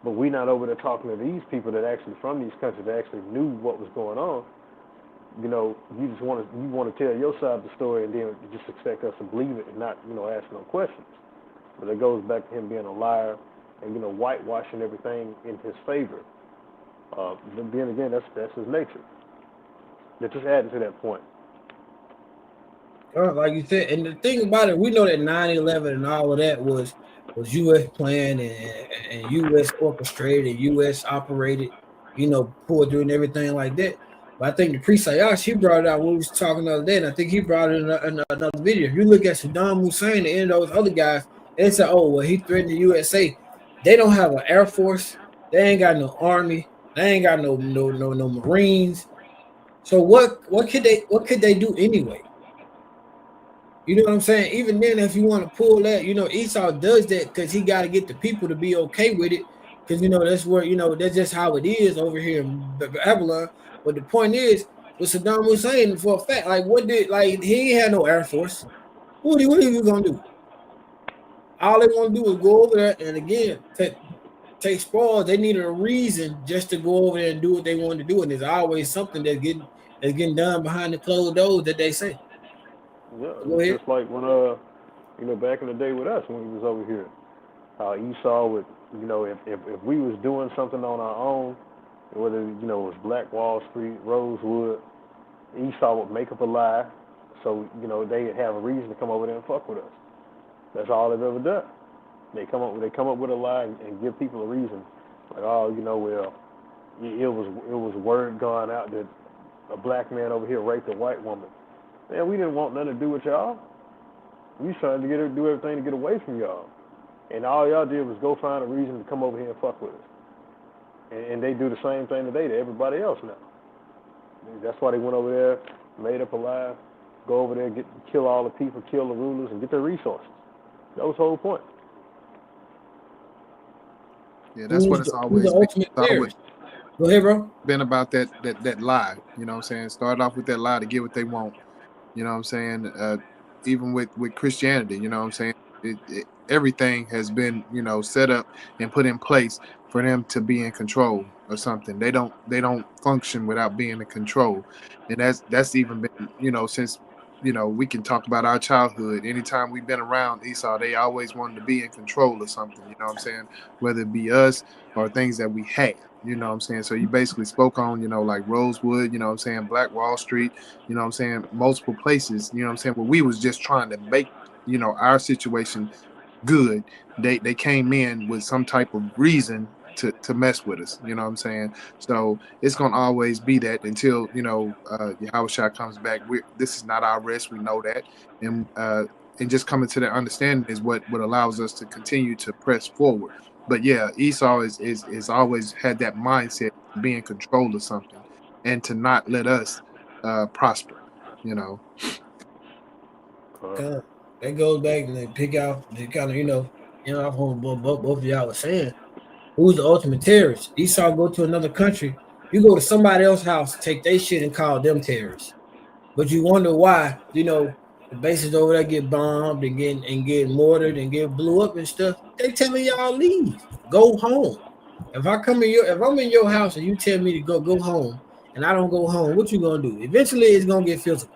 but we not over there talking to these people that actually from these countries that actually knew what was going on? You just want to tell your side of the story and then you just expect us to believe it and not ask no questions. But it goes back to him being a liar and whitewashing everything in his favor. But then again, that's his nature. They're just adding to that point. Like you said, and the thing about it, we know that 9/11 and all of that was U.S. planned and U.S. orchestrated and U.S. operated, pulled through and everything like that. But I think the priest Ayash, he brought it out when we was talking the other day, and I think he brought it in another video. If you look at Saddam Hussein and those other guys, they say, oh, well, he threatened the USA. They don't have an air force. They ain't got no army. They ain't got no Marines. So what could they do anyway? You know what I'm saying? Even then, if you want to pull that, Esau does that because he got to get the people to be okay with it. Because that's where that's just how it is over here in Babylon. But the point is, with Saddam Hussein, for a fact, he ain't had no air force. What are you gonna do? All they want to do is go over there and again take spoils. They needed a reason just to go over there and do what they want to do, and there's always something that's getting done behind the closed doors that they say. Yeah, Go ahead. just like when back in the day with us when we was over here, how Esau would, if we was doing something on our own, whether it was Black Wall Street, Rosewood, Esau would make up a lie, so they'd have a reason to come over there and fuck with us. That's all they've ever done. They come up with a lie and give people a reason, like, oh, well, it was word going out that a black man over here raped a white woman. Man, we didn't want nothing to do with y'all. We trying to do everything to get away from y'all, and all y'all did was go find a reason to come over here and fuck with us. And they do the same thing today to everybody else now. That's why they went over there, made up a lie, go over there, kill all the people, kill the rulers, and get their resources. That was the whole point. Yeah, that's what it's Who's the always been. ultimate terrorist? Go ahead, bro. Been about that lie. You know what I'm saying? Started off with that lie to get what they want. You know what I'm saying? Even with Christianity, you know what I'm saying? Everything has been, set up and put in place for them to be in control of something. They don't function without being in control. And that's even been, since, we can talk about our childhood. Anytime we've been around Esau, they always wanted to be in control of something, you know what I'm saying? Whether it be us or things that we have, you know what I'm saying? So you basically spoke on, like Rosewood, you know what I'm saying, Black Wall Street, you know what I'm saying, multiple places, you know what I'm saying, where we was just trying to make, our situation good. They came in with some type of reason to mess with us, you know what I'm saying? So it's gonna always be that until, Yahushua comes back. This is not our rest, we know that. And just coming to that understanding is what allows us to continue to press forward. But yeah, Esau is always had that mindset to be in control of something and to not let us prosper, you know. That goes back and they pick out they kind of off on both of y'all were saying. Who's the ultimate terrorist? Esau go to another country. You go to somebody else's house, take their shit and call them terrorists. But you wonder why, the bases over there get bombed and get mortared and get blew up and stuff. They telling y'all leave. Go home. If I'm in your house and you tell me to go home and I don't go home, what you gonna do? Eventually it's gonna get physical.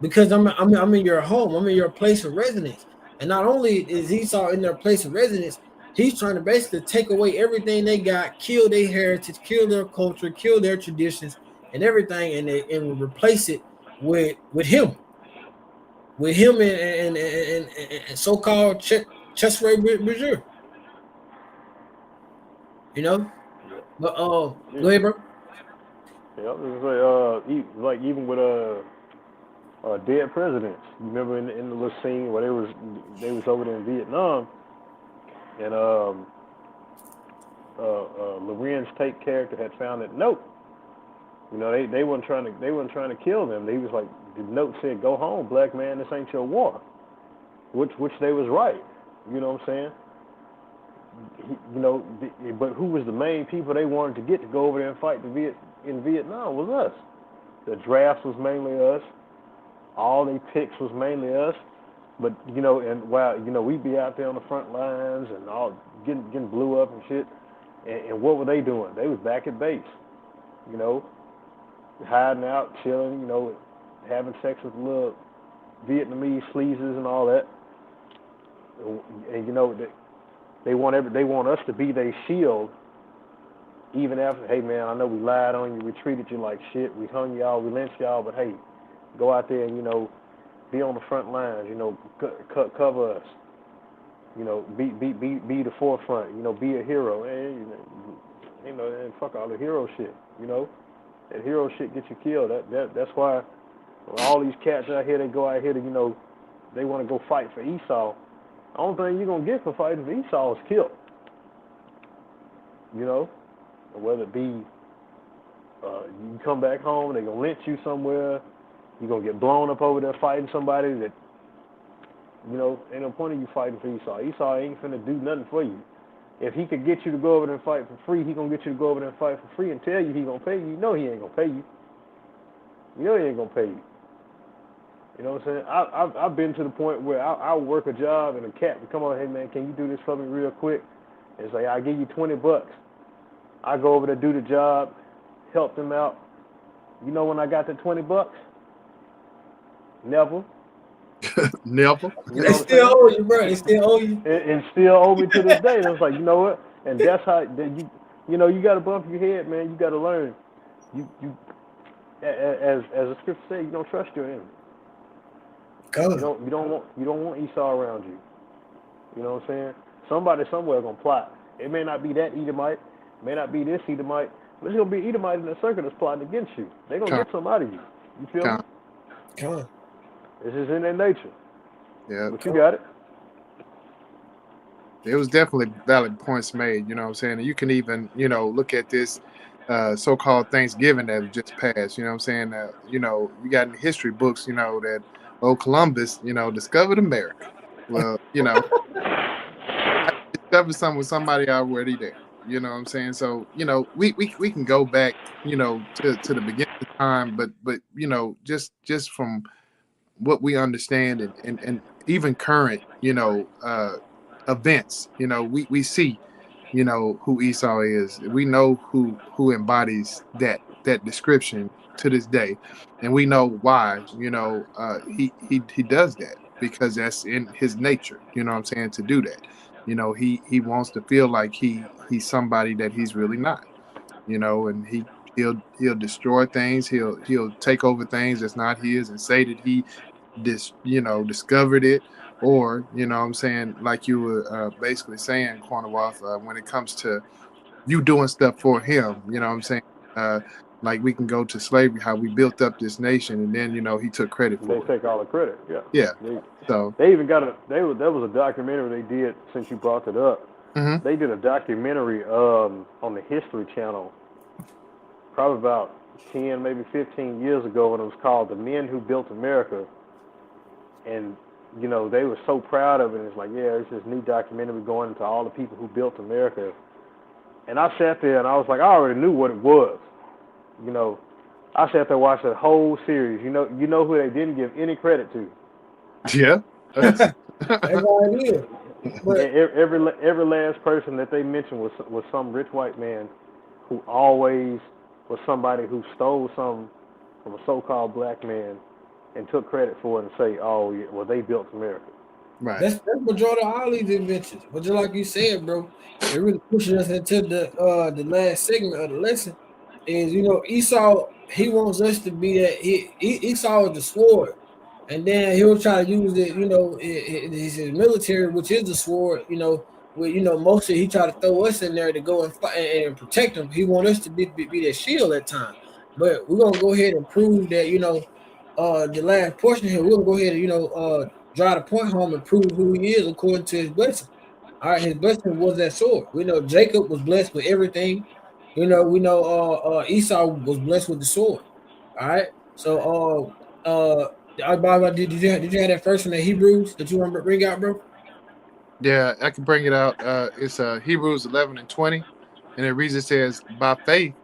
Because I'm in your home, I'm in your place of residence. And not only is Esau in their place of residence, he's trying to basically take away everything they got, kill their heritage, kill their culture, kill their traditions and everything, and replace it with him. With him and so-called Chesray Brazil. But go ahead, bro. Yeah, I was gonna say, like even with dead presidents. You remember in the little scene where they was over there in Vietnam, and Lorenz Tate character had found that note. They weren't trying to kill them. They was like, the note said, "Go home, black man. This ain't your war," which they was right. You know what I'm saying? But who was the main people they wanted to get to go over there and fight in Vietnam was us. The drafts was mainly us. All they picks was mainly us. But and while we'd be out there on the front lines and all getting blew up and shit. And what were they doing? They was back at base. Hiding out, chilling. Having sex with little Vietnamese sleazes and all that. And they want us to be their shield. Even after, hey man, I know we lied on you, we treated you like shit, we hung y'all, we lynched y'all, but hey, go out there and be on the front lines, cover us, be the forefront, be a hero, and fuck all the hero shit, That hero shit gets you killed. That's why all these cats out here, they go out here to, they want to go fight for Esau. The only thing you're going to get for fighting for Esau is killed. Whether it be you come back home, they're going to lynch you somewhere, you're going to get blown up over there fighting somebody that, ain't no point in you fighting for Esau. Esau ain't finna do nothing for you. If he could get you to go over there and fight for free, he going to get you to go over there and fight for free and tell you he going to pay you. You know he ain't going to pay you. You know he ain't going to pay you. You know what I'm saying? I've been to the point where I'll work a job and a cat would come on, hey, man, can you do this for me real quick? And it's like, I'll give you $20. I go over there, do the job, help them out. You know when I got the $20? Never. Never. They still owe you, bro. They still owe you. And still owe me to this day. And I was like, you know what? And that's how you got to bump your head, man. You got to learn. You as the scripture says, you don't trust your enemy. You don't want Esau around you. You know what I'm saying? Somebody somewhere gonna plot. It may not be that Edomite, it may not be this Edomite, but it's gonna be Edomite in the circle that's plotting against you. They're gonna get some out of you. You feel me? It's just in their nature. Yeah. But you got it. There was definitely valid points made, you know what I'm saying? And you can even, look at this so-called Thanksgiving that just passed, you know what I'm saying? You got in the history books, that Columbus, discovered America. Well, I discovered something with somebody already there. You know what I'm saying? So, we can go back, to the beginning of time, but just from what we understand and even current, events, we see, who Esau is. We know who embodies that description to this day. And we know why, he does that, because that's in his nature, you know what I'm saying, to do that. He wants to feel like he's somebody that he's really not, and he'll destroy things. He'll take over things that's not his and say that he discovered it, or, what I'm saying, like you were basically saying, Cornwalth, when it comes to you doing stuff for him, what I'm saying, like we can go to slavery, how we built up this nation, and then he took credit for it. They take all the credit. Yeah. They even got there was a documentary they did, since you brought it up. Mm-hmm. They did a documentary on the History Channel probably about 10, maybe 15 years ago, and it was called The Men Who Built America. And they were so proud of it. And it's like, yeah, it's this new documentary going into all the people who built America. And I sat there and I was like, I already knew what it was. I sat there and watched that whole series. You know who they didn't give any credit to? Yeah. That's all it is. But Every last person that they mentioned was some rich white man who always was somebody who stole something from a so-called black man and took credit for it and say, oh, yeah, well, they built America. Right. That's majority of all these inventions. But just like you said, bro, it really pushes us into the last segment of the lesson. Is Esau, he wants us to be that. Esau is the sword, and then he'll try to use it. His military, which is the sword. Mostly he try to throw us in there to go and fight and protect him. He want us to be that shield at time. But we're gonna go ahead and prove that the last portion here. We're gonna go ahead and drive the point home and prove who he is according to his blessing. All right, his blessing was that sword. We know Jacob was blessed with everything. We know Esau was blessed with the sword. All right. So did you have that first one, the Hebrews that you want to bring out, bro? Yeah, I can bring it out. It's Hebrews 11:20, and it reads, it says, by faith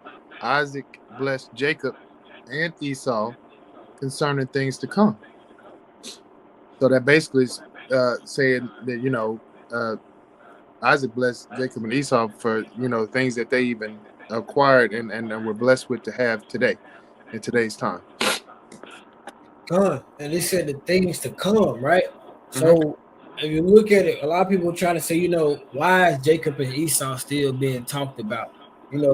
Isaac blessed Jacob and Esau concerning things to come. So that basically is saying that Isaac blessed Jacob and Esau for things that they even acquired and were blessed with to have today, in today's time. And they said the things to come, right? So if you look at it, a lot of people try to say, why is Jacob and Esau still being talked about,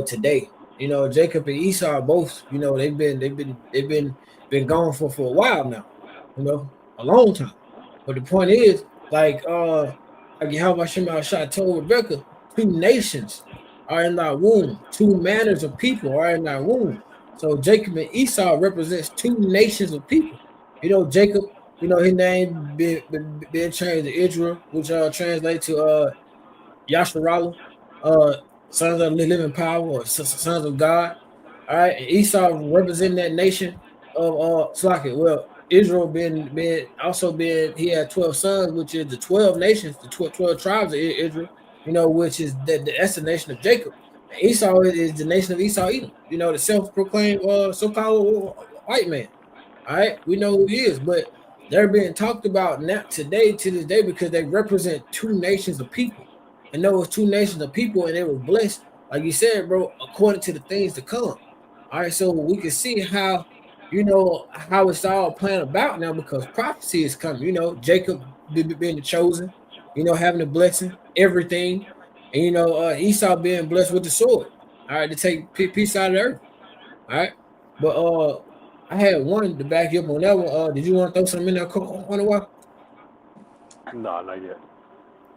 today? Jacob and Esau both, they've been gone for a while now, a long time. But the point is, like Yahweh Shema told Rebecca, 2 nations are in thy womb, 2 manners of people are in thy womb. So Jacob and Esau represents two nations of people. Jacob, his name been changed to Israel, which translates to Yasharala, uh, sons of the living power, or sons of God. All right, and Esau representing that nation of Slacket. Well, Israel been also been he had 12 sons, which is the 12 nations, the 12 tribes of Israel. Which is that's the nation of Jacob. And Esau is the nation of Esau Edom. The self-proclaimed so-called white man. All right, we know who he is, but they're being talked about now today to this day because they represent two nations of people, and those two nations of people, and they were blessed, like you said, bro, according to the things to come. All right, so we can see how it's all playing about now because prophecy is coming. Jacob being the chosen, having the blessing, everything, and Esau being blessed with the sword. All right, to take peace out of the earth. All right, but I had one to back you up on that one. Did you want to throw something in there on a while? No, not yet.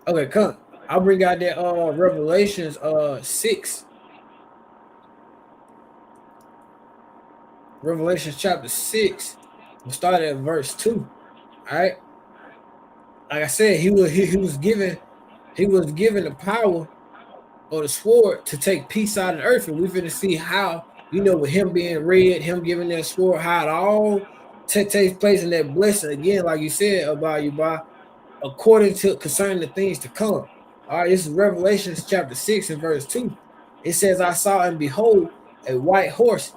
Okay, come. I'll bring out that Revelations 6. Revelation chapter 6. We'll start at verse 2. All right. Like I said, he was given the power or the sword to take peace out of the earth. And we're going to see how, with him being red, him giving that sword, how it all takes place in that blessing again, like you said about you, by according to concerning the things to come. All right, this is Revelations chapter 6 and verse 2. It says, I saw and behold a white horse,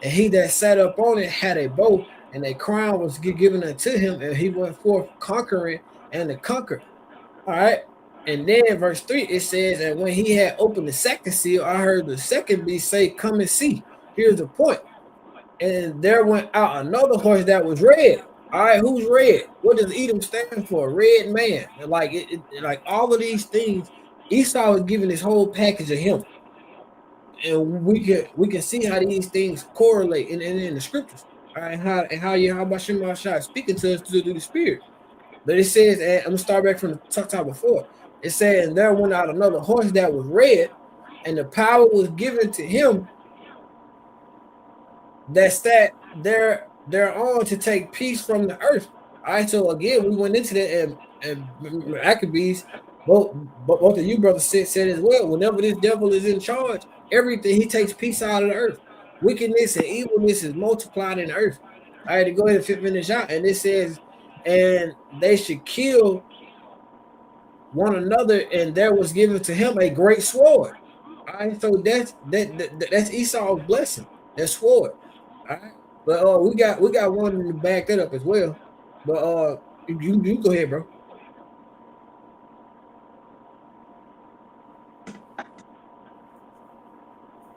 and he that sat up on it had a bow, and a crown was given unto him, and he went forth conquering and to conquer. All right. And then verse 3, it says, and when he had opened the second seal, I heard the second beast say, come and see. Here's the point. And there went out another horse that was red. All right, who's red? What does Edom stand for? Red man. Like like all of these things, Esau is giving this whole package of him. And we can see how these things correlate in the scriptures. All right, how about Shemashah speaking to us through the spirit. But it says, and I'm gonna start back from the top before. It says, and there went out another horse that was red, and the power was given to him that sat thereon to take peace from the earth. All right, so again, we went into that, and Maccabees, both of you brothers said as well. Whenever this devil is in charge, everything he takes peace out of the earth. Wickedness and evilness is multiplied in the earth. All right, to go ahead and finish out, and it says, and they should kill one another, and there was given to him a great sword. All right, so that's Esau's blessing, that sword. All right, but we got one to back that up as well. But you go ahead, bro.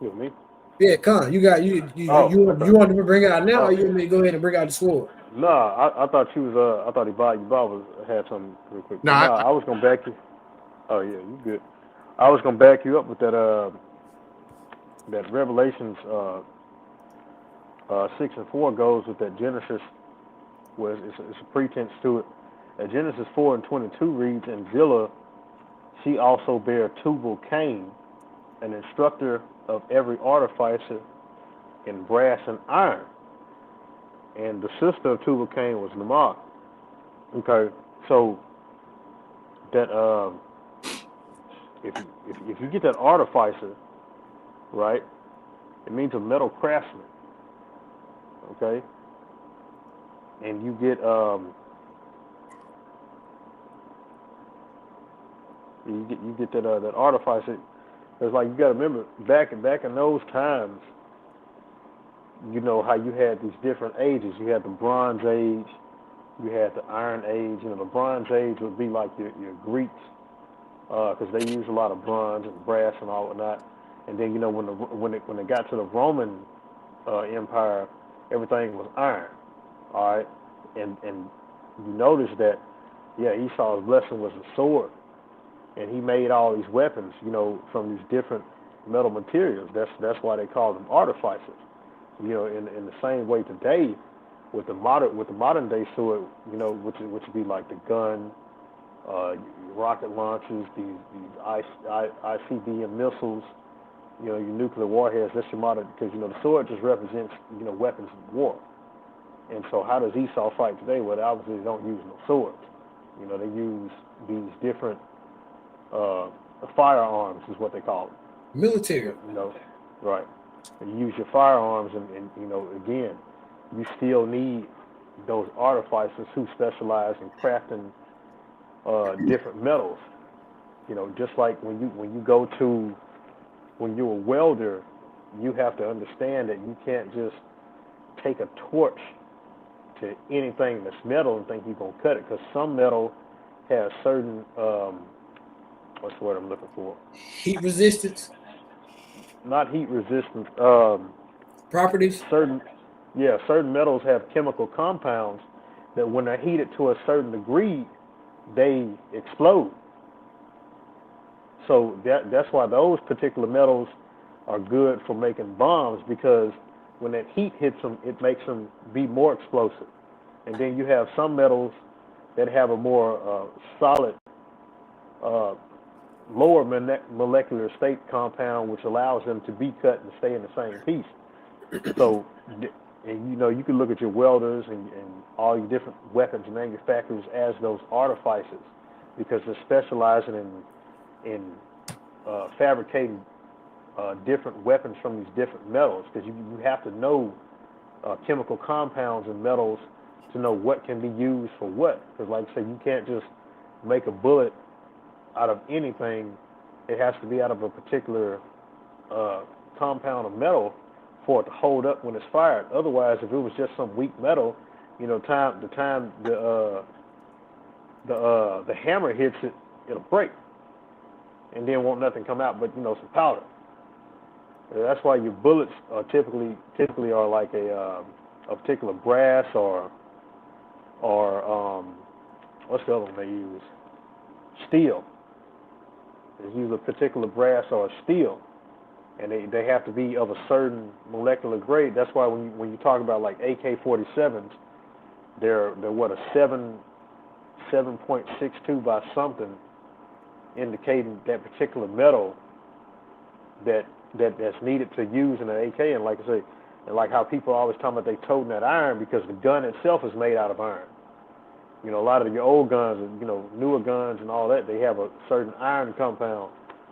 You me? Yeah, Con, you want to bring it out now, or you want me to go ahead and bring out the sword? No, I thought you was I thought Bob had something real quick. No, I was gonna back you. Oh yeah, you good. I was gonna back you up with that that Revelations 6 and 4 goes with that Genesis, where it's a pretense to it. At Genesis 4 and 22 reads, and Zillah, she also bare Tubal-Cain, an instructor of every artificer in brass and iron. And the sister of Tubal-Cain was Namar. Okay, so that if you get that artificer, right, it means a metal craftsman. Okay, and you get that artificer. It's like you got to remember back in those times. You know how you had these different ages. You had the Bronze Age, you had the Iron Age. The Bronze Age would be like your Greeks, because they used a lot of bronze and brass and all whatnot. And then when it got to the Roman Empire, everything was iron. All right, and you notice that, yeah, Esau's blessing was a sword, and he made all these weapons, from these different metal materials. That's why they call them artificers. In the same way today, with the modern day sword, which would be like the gun, rocket launchers, these ICBM missiles, your nuclear warheads. That's your modern, because the sword just represents weapons of war. And so how does Esau fight today? Well, obviously they don't use no swords. They use these different firearms is what they call them. Military. Right. You use your firearms, and again, you still need those artificers who specialize in crafting different metals. Just like when you're a welder, you have to understand that you can't just take a torch to anything that's metal and think you're going to cut it, because some metal has certain, what's the word I'm looking for? Heat resistance? Not heat resistance. Properties? Certain metals have chemical compounds that when they're heated to a certain degree, they explode. So that's why those particular metals are good for making bombs, because when that heat hits them, it makes them be more explosive. And then you have some metals that have a more solid, lower molecular state compound, which allows them to be cut and stay in the same piece. So, and you can look at your welders and all your different weapons manufacturers as those artificers, because they're specializing in fabricating different weapons from these different metals, because you have to know chemical compounds and metals to know what can be used for what. Because like I say, you can't just make a bullet out of anything. It has to be out of a particular compound of metal for it to hold up when it's fired. Otherwise, if it was just some weak metal, the time the hammer hits it, it'll break, and then won't nothing come out but some powder. That's why your bullets are typically are like a particular brass or what's the other one they use? Steel. They use a particular brass or a steel, and they have to be of a certain molecular grade. That's why when you talk about like AK-47s, they're what, a 7.62 by something, indicating that particular metal that's needed to use in an AK. And like I say, and like how people are always talking about they toting that iron, because the gun itself is made out of iron. A lot of your old guns, newer guns and all that, they have a certain iron compound.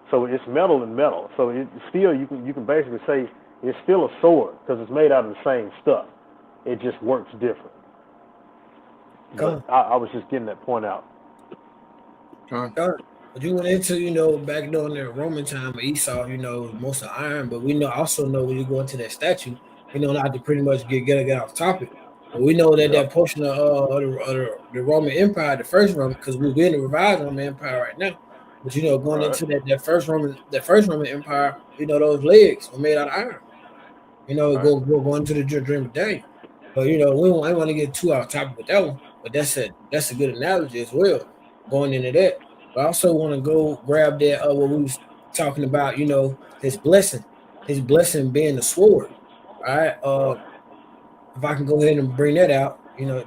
So it's metal and metal. So it's still, you can basically say it's still a sword, because it's made out of the same stuff. It just works different. But I was just getting that point out. But you went into, back during the Roman time, Esau, most of iron, but we also know when you go into that statue, not to pretty much get off topic, but we know that that portion of the Roman Empire, the first Roman, because we're in the revised Roman Empire right now, but going into that first Roman Empire, those legs were made out of iron. Go into the dream of Daniel. But I don't want to get too off topic with that one, but that's a good analogy as well, going into that. But I also want to go grab that what we was talking about, his blessing being the sword. All right. If I can go ahead and bring that out, y'all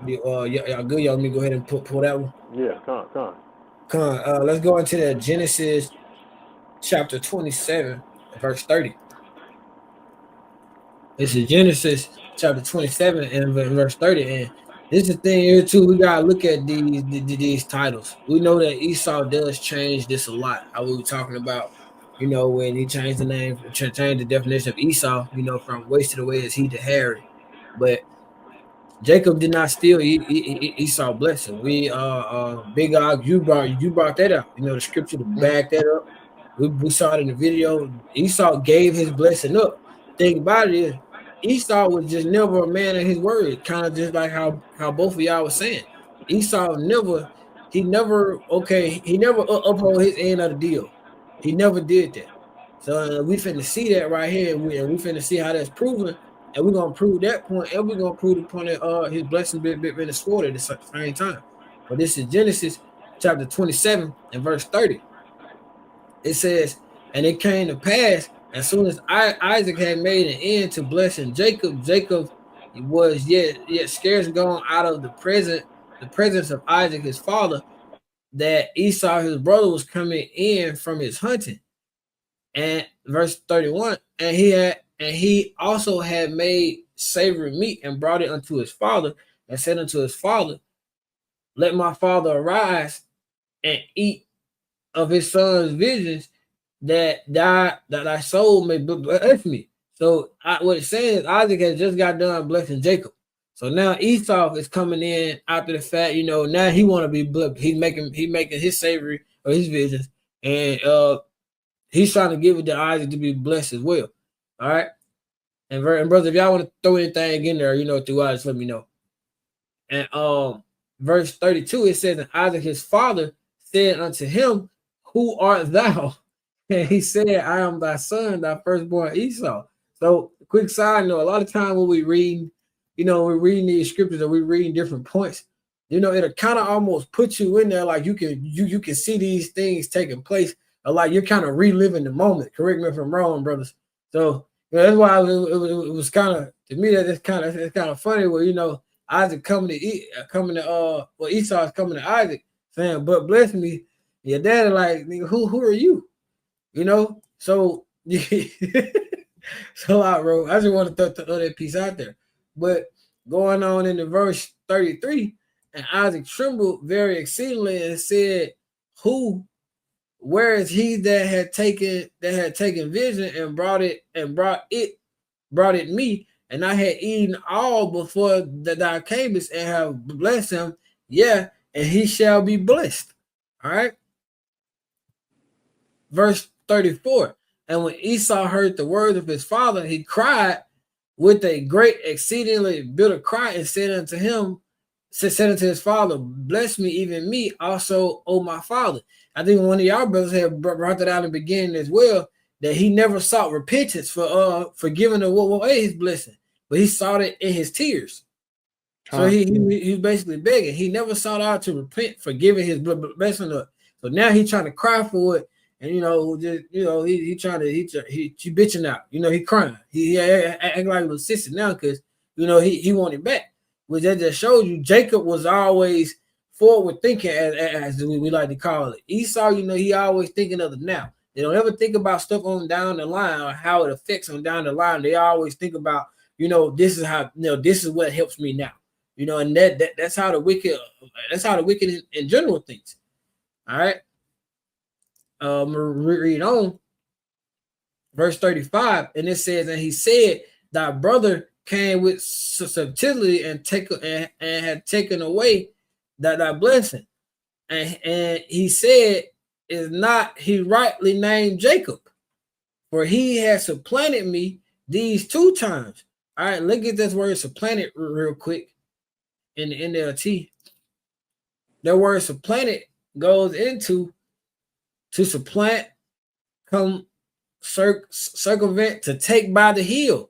good. Y'all let me go ahead and pull that one. Yeah, come on. Let's go into the Genesis chapter 27, verse 30. This is Genesis chapter 27 and verse 30. And this is the thing here too. We gotta look at these titles. We know that Esau does change this a lot. How we were talking about, when he changed the name, changed the definition of Esau, from wasted away as he to Harry. But Jacob did not steal Esau blessing. We Big Og, you brought that up. The scripture to back that up. We saw it in the video. Esau gave his blessing up. Thing about it is, Esau was just never a man of his word, kind of just like how both of y'all was saying. Esau never uphold his end of the deal. He never did that. So we finna see that right here, and we finna see how that's proven, and we're gonna prove that point, and we're gonna prove the point that his blessing been sword at the same time. But this is Genesis chapter 27 and verse 30. It says, and it came to pass, as soon as Isaac had made an end to blessing Jacob, Jacob was yet scarce gone out of the presence of Isaac his father, that Esau his brother was coming in from his hunting. And verse 31, and he also had made savory meat and brought it unto his father, and said unto his father, let my father arise and eat of his son's visions, that thy soul may bless me. So what it's saying is Isaac has just got done blessing Jacob. So now Esau is coming in after the fact, now he want to be blessed. He's making his savory or his visions, and he's trying to give it to Isaac to be blessed as well. All right. And brother, if y'all want to throw anything in there, throughout, just let me know. And verse 32, it says, and Isaac his father said unto him, who art thou? And he said, I am thy son, thy firstborn Esau. So quick side note, a lot of time when we read, we're reading these scriptures or we're reading different points, it'll kind of almost put you in there, like you can see these things taking place, or like you're kind of reliving the moment. Correct me if I'm wrong, brothers. So that's why it was kind of, to me, it's kind of funny where Isaac coming to Esau is coming to Isaac saying, but bless me. Your daddy like, who are you? So so I wrote, I just want to throw that piece out there. But going on into verse 33, and Isaac trembled very exceedingly and said, where is he that had taken vision and brought it me, and I had eaten all before that thou camest, and have blessed him, yeah, and he shall be blessed. All right. Verse 34, and when Esau heard the words of his father, he cried with a great exceedingly bitter cry, and said unto his father, bless me, even me also, O my father. I think one of y'all brothers had brought that out in the beginning as well, that he never sought repentance for giving away his blessing, but he sought it in his tears. So he's basically begging. He never sought out to repent for giving his blessing up. So now he's trying to cry for it, and he bitching out. He crying. He acting like a little sister now because he want it back. Which that just shows you Jacob was always forward thinking, as we like to call it. Esau, he always thinking of the now. They don't ever think about stuff on down the line or how it affects them down the line. They always think about, this is how, this is what helps me now. And that's how the wicked in general thinks. All right. Read on. Verse 35, and it says, and he said, thy brother came with subtlety and had taken away thy blessing. And he said, is not he rightly named Jacob? For he has supplanted me these 2 times. All right, look at this word supplanted real quick in the NLT. The word supplanted goes into to supplant, come circumvent, to take by the heel,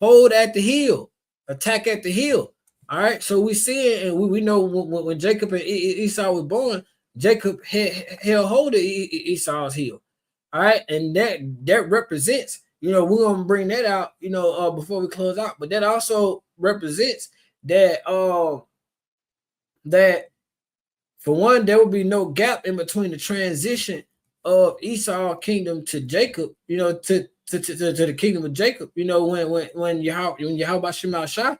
hold at the heel, attack at the heel. All right, so we see it, and we know when Jacob and Esau was born, Jacob held hold of Esau's heel. All right, and that represents, we're gonna bring that out, before we close out, but that also represents that that for one, there will be no gap in between the transition of Esau kingdom to Jacob, to the kingdom of Jacob. When Yahweh Shema Shah,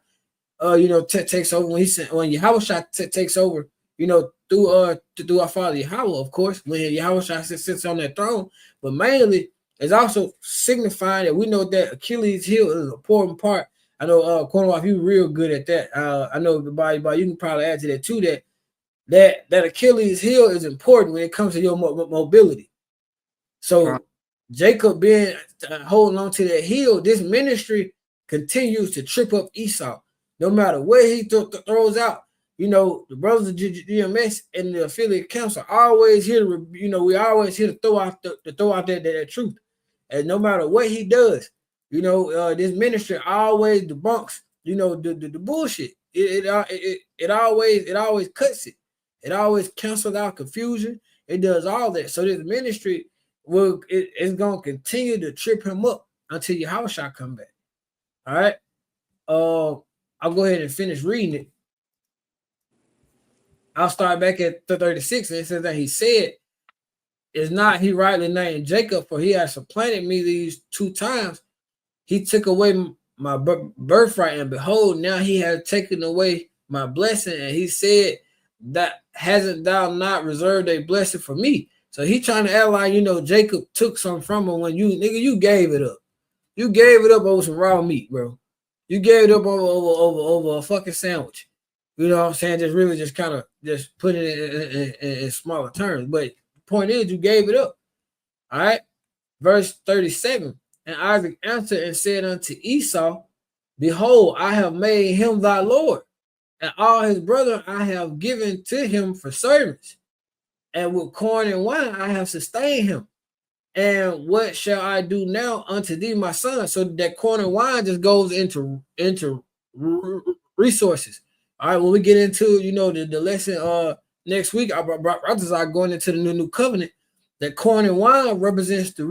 takes over, when Yahweh Shah takes over, through our father Yahweh, of course, when Yahweh Shah sits on that throne, but mainly it's also signifying that we know that Achilles' heel is an important part. I know Cornwall, you real good at that. I know everybody, you can probably add to that too, that Achilles' heel is important when it comes to your mobility. So Jacob being holding on to that heel, this ministry continues to trip up Esau. No matter what he throws out, the brothers of GMS and the affiliate council are always here to, we always here to throw out that truth. And no matter what he does, this ministry always debunks, the bullshit. It always cuts it. It always cancels out confusion. It does all that. So this ministry it's going to continue to trip him up until Yahweh shall come back. All right. I'll go ahead and finish reading it. I'll start back at 36, and it says that he said, is not he rightly named Jacob, for he has supplanted me these 2 times. He took away my birthright, and behold, now he has taken away my blessing. And he said, that hasn't thou not reserved a blessing for me? So he trying to act like, Jacob took something from him when you gave it up. You gave it up over some raw meat, bro. You gave it up over a fucking sandwich. You know what I'm saying? Just really just kind of just put it in smaller terms. But the point is, you gave it up. All right. Verse 37. And Isaac answered and said unto Esau, behold, I have made him thy Lord, and all his brethren I have given to him for servants. And with corn and wine I have sustained him. And what shall I do now unto thee, my son? So that corn and wine just goes into resources. All right, when we get into the lesson next week, brothers are going into the new covenant. That corn and wine represents the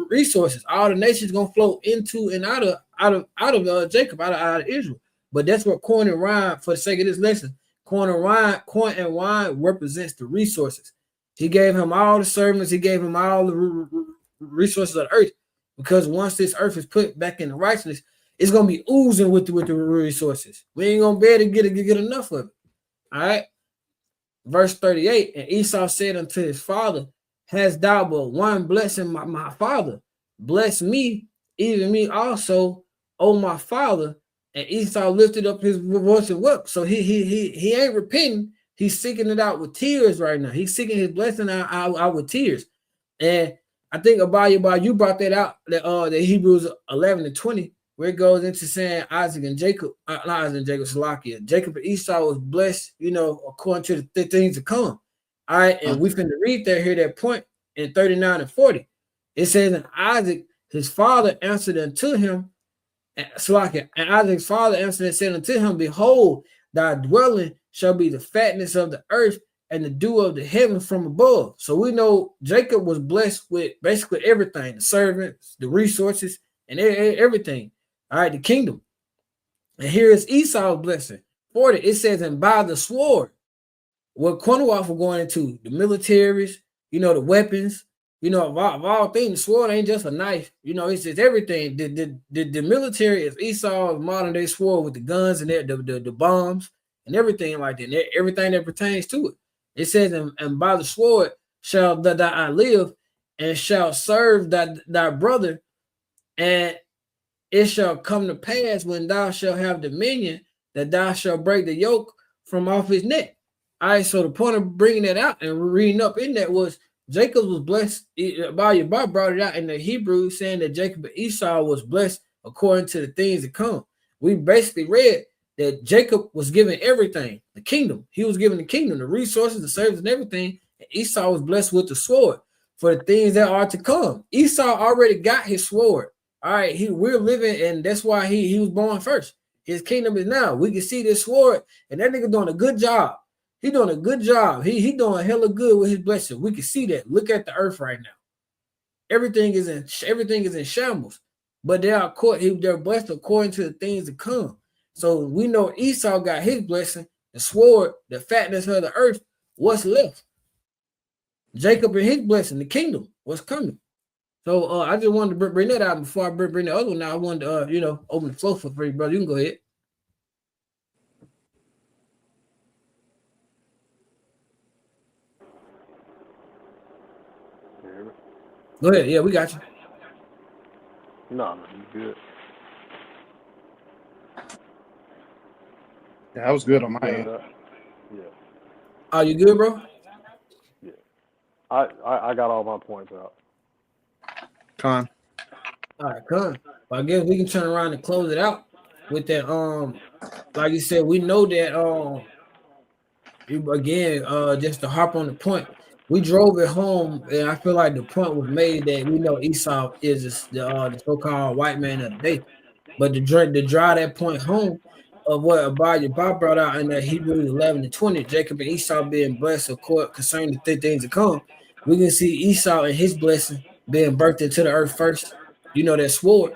resources. All the nations gonna flow into and out of Jacob, out of Israel. But that's what corn and wine, for the sake of this lesson, corn and wine represents the resources. He gave him all the servants. He gave him all the resources of the earth, because once this earth is put back in the righteousness, it's gonna be oozing with the resources. We ain't gonna be able to get enough of it. All right. Verse 38. And Esau said unto his father, hast thou but one blessing, my father? Bless me, even me also, O my father. And Esau lifted up his voice and wept. So he ain't repenting. He's seeking it out with tears right now. He's seeking his blessing out with tears. And I think about you brought that out, the Hebrews 11:20, where it goes into saying Isaac and Jacob, not Isaac and Jacob, Salakia. Jacob and Esau was blessed, according to the things to come. All right, and we finna read that point in 39 and 40. It says, and Isaac, his father, answered unto him, Salakia, and Isaac's father answered and said unto him, behold, thy dwelling shall be the fatness of the earth and the dew of the heaven from above. So we know Jacob was blessed with basically everything, the servants, the resources, and everything. All right, the kingdom. And here is Esau's blessing. 40, it says, and by the sword. What Cornwall was going into, the militaries, the weapons, of all things, the sword ain't just a knife. It's just everything. The military is Esau's modern day sword with the guns and the bombs and everything like that, everything that pertains to it. It says, and by the sword shall thou live, and shall serve thy brother, and it shall come to pass when thou shalt have dominion, that thou shalt break the yoke from off his neck. All right, so the point of bringing that out and reading up in that was Jacob was blessed. Bob brought it out in the Hebrew, saying that Jacob and Esau was blessed according to the things that come. We basically read that Jacob was given everything, the kingdom. He was given the kingdom, the resources, the service, and everything. And Esau was blessed with the sword for the things that are to come. Esau already got his sword. All right, we're living, and that's why he was born first. His kingdom is now. We can see this sword, and that nigga doing a good job. He doing a good job. He doing hella good with his blessing. We can see that. Look at the earth right now. Everything is in shambles. But they're blessed according to the things to come. So we know Esau got his blessing, the sword, the fatness of the earth. What's left? Jacob and his blessing, the kingdom, what's coming. So I just wanted to bring that out before I bring the other one out. I wanted to open the floor for free, brother. You can go ahead. Go ahead. Yeah, we got you. No, you good. Yeah, that was good on my end. Yeah. Oh, you good, bro? Yeah. I got all my points out. Con. All right, come. Well, I guess we can turn around and close it out with that. Like you said, we know that. Just to hop on the point, we drove it home, and I feel like the point was made that we know Esau is the so-called white man of the day. But to drive that point home of what Abaya Bob brought out in that Hebrews 11:20, Jacob and Esau being blessed concerning the things to come, we can see Esau and his blessing being birthed into the earth first. That sword.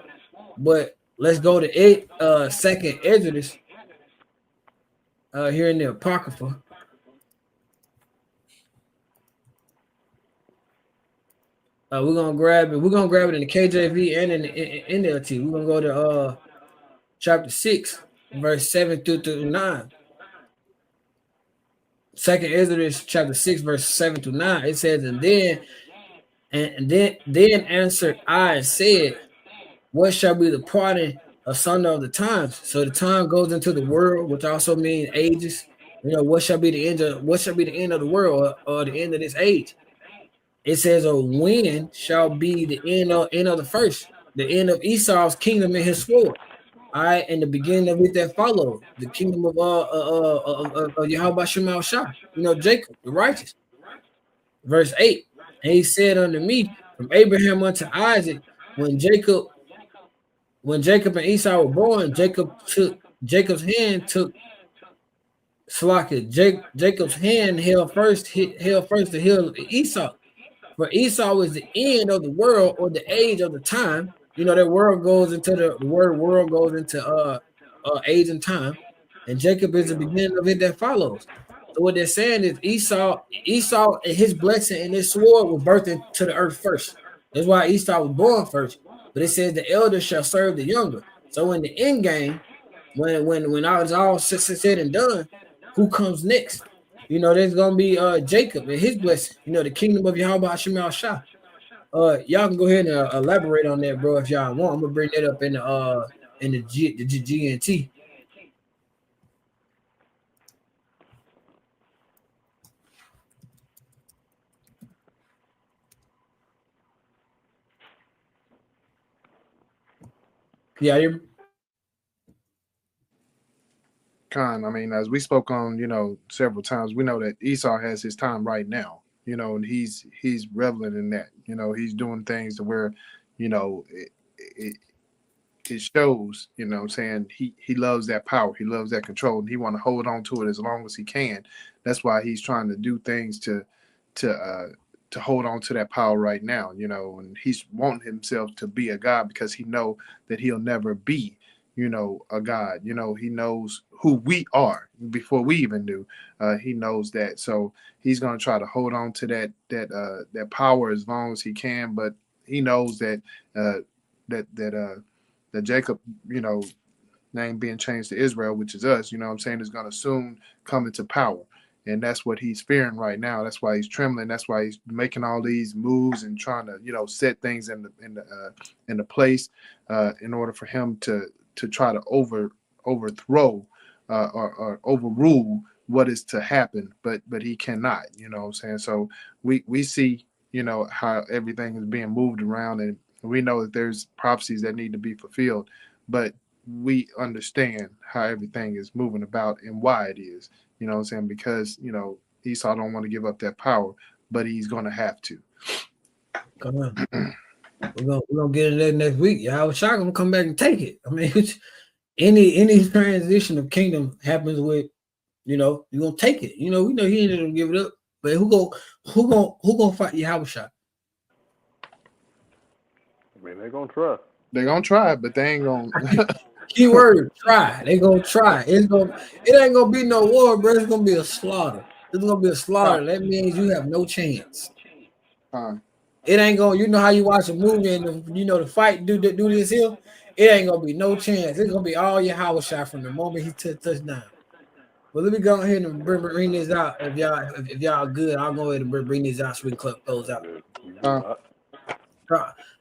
But let's go to second Exodus here in the Apocrypha. We're gonna grab it. We're gonna grab it in the KJV and in the NLT. We're gonna go to chapter 6, verse 7 through 9. Second Ezra chapter 6, verse 7 through 9. It says, then answered I and said, what shall be the parting asunder of the times? So the time goes into the world, which also means ages. What shall be the end of the world, or the end of this age? It says, or when shall be the end of the first, the end of Esau's kingdom and his sword. All right, and the beginning of it that followed, the kingdom of Yahweh Shemal Shah, Jacob, the righteous. Verse 8, and he said unto me, from Abraham unto Isaac, when Jacob and Esau were born, Jacob's hand held first the heel of Esau. For Esau is the end of the world, or the age of the time. That world goes into the word world goes into age and time, and Jacob is the beginning of it that follows. So what they're saying is Esau and his blessing and his sword was birthed into the earth first. That's why Esau was born first. But it says the elder shall serve the younger. So in the end game, when I was all said and done, who comes next? There's gonna be Jacob and his blessing. The kingdom of Yahweh Shemal Shah. Y'all can go ahead and elaborate on that, bro, if y'all want. I'm gonna bring that up in the GNT. Yeah, you're Khan, I mean, as we spoke on, several times, we know that Esau has his time right now, and he's reveling in that. He's doing things to where, it shows, saying he loves that power, he loves that control, and he want to hold on to it as long as he can. That's why he's trying to do things to hold on to that power right now, and he's wanting himself to be a god because he know that he'll never be, a god. He knows who we are before we even knew. He knows that, so he's going to try to hold on to that power as long as he can. But he knows that that Jacob, name being changed to Israel, which is us, is going to soon come into power. And that's what he's fearing right now. That's why he's trembling. That's why he's making all these moves and trying to, set things in the place in order for him to try to overthrow or overrule what is to happen. But he cannot. So we see how everything is being moved around, and we know that there's prophecies that need to be fulfilled, but we understand how everything is moving about and why it is. Because Esau don't want to give up that power, but he's going to have to. Come on. We're gonna get into that next week. Yeah, I was shocked. I'm gonna come back and take it. I mean, any transition of kingdom happens with, you're gonna take it. We know he ain't gonna give it up. But who gonna fight Yahweh Shah? I mean, they're gonna try. They're gonna try, but they ain't gonna. Keyword: try. They gonna try. It ain't gonna be no war, bro. It's gonna be a slaughter. It's gonna be a slaughter. That means you have no chance. It ain't gonna. You know how you watch a movie and the fight do this here. It ain't gonna be no chance. It's gonna be all Yahweh Shah from the moment he touched down. Well, let me go ahead and bring this out. If y'all good, I'll go ahead and bring this out so we can close out.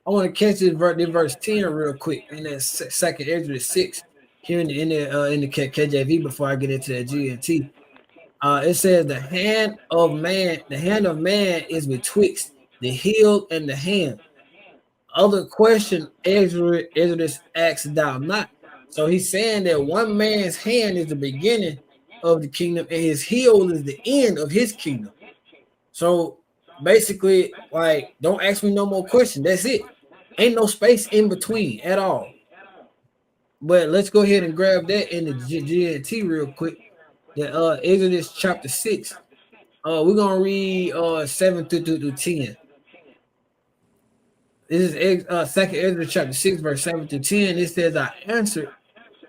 I want to catch this verse 10 real quick in that second Ezra 6 here in the KJV before I get into that GNT. It says the hand of man is betwixt the heel and the hand. Other question Ezra asks thou not. So he's saying that one man's hand is the beginning of the kingdom and his heel is the end of his kingdom. So basically, like, don't ask me no more questions. That's it. Ain't no space in between at all. But let's go ahead and grab that in the GNT real quick. The Exodus chapter 6. We're gonna read 7 through 10. This is second Ezra chapter 6, verse 7 through 10. It says, I answered,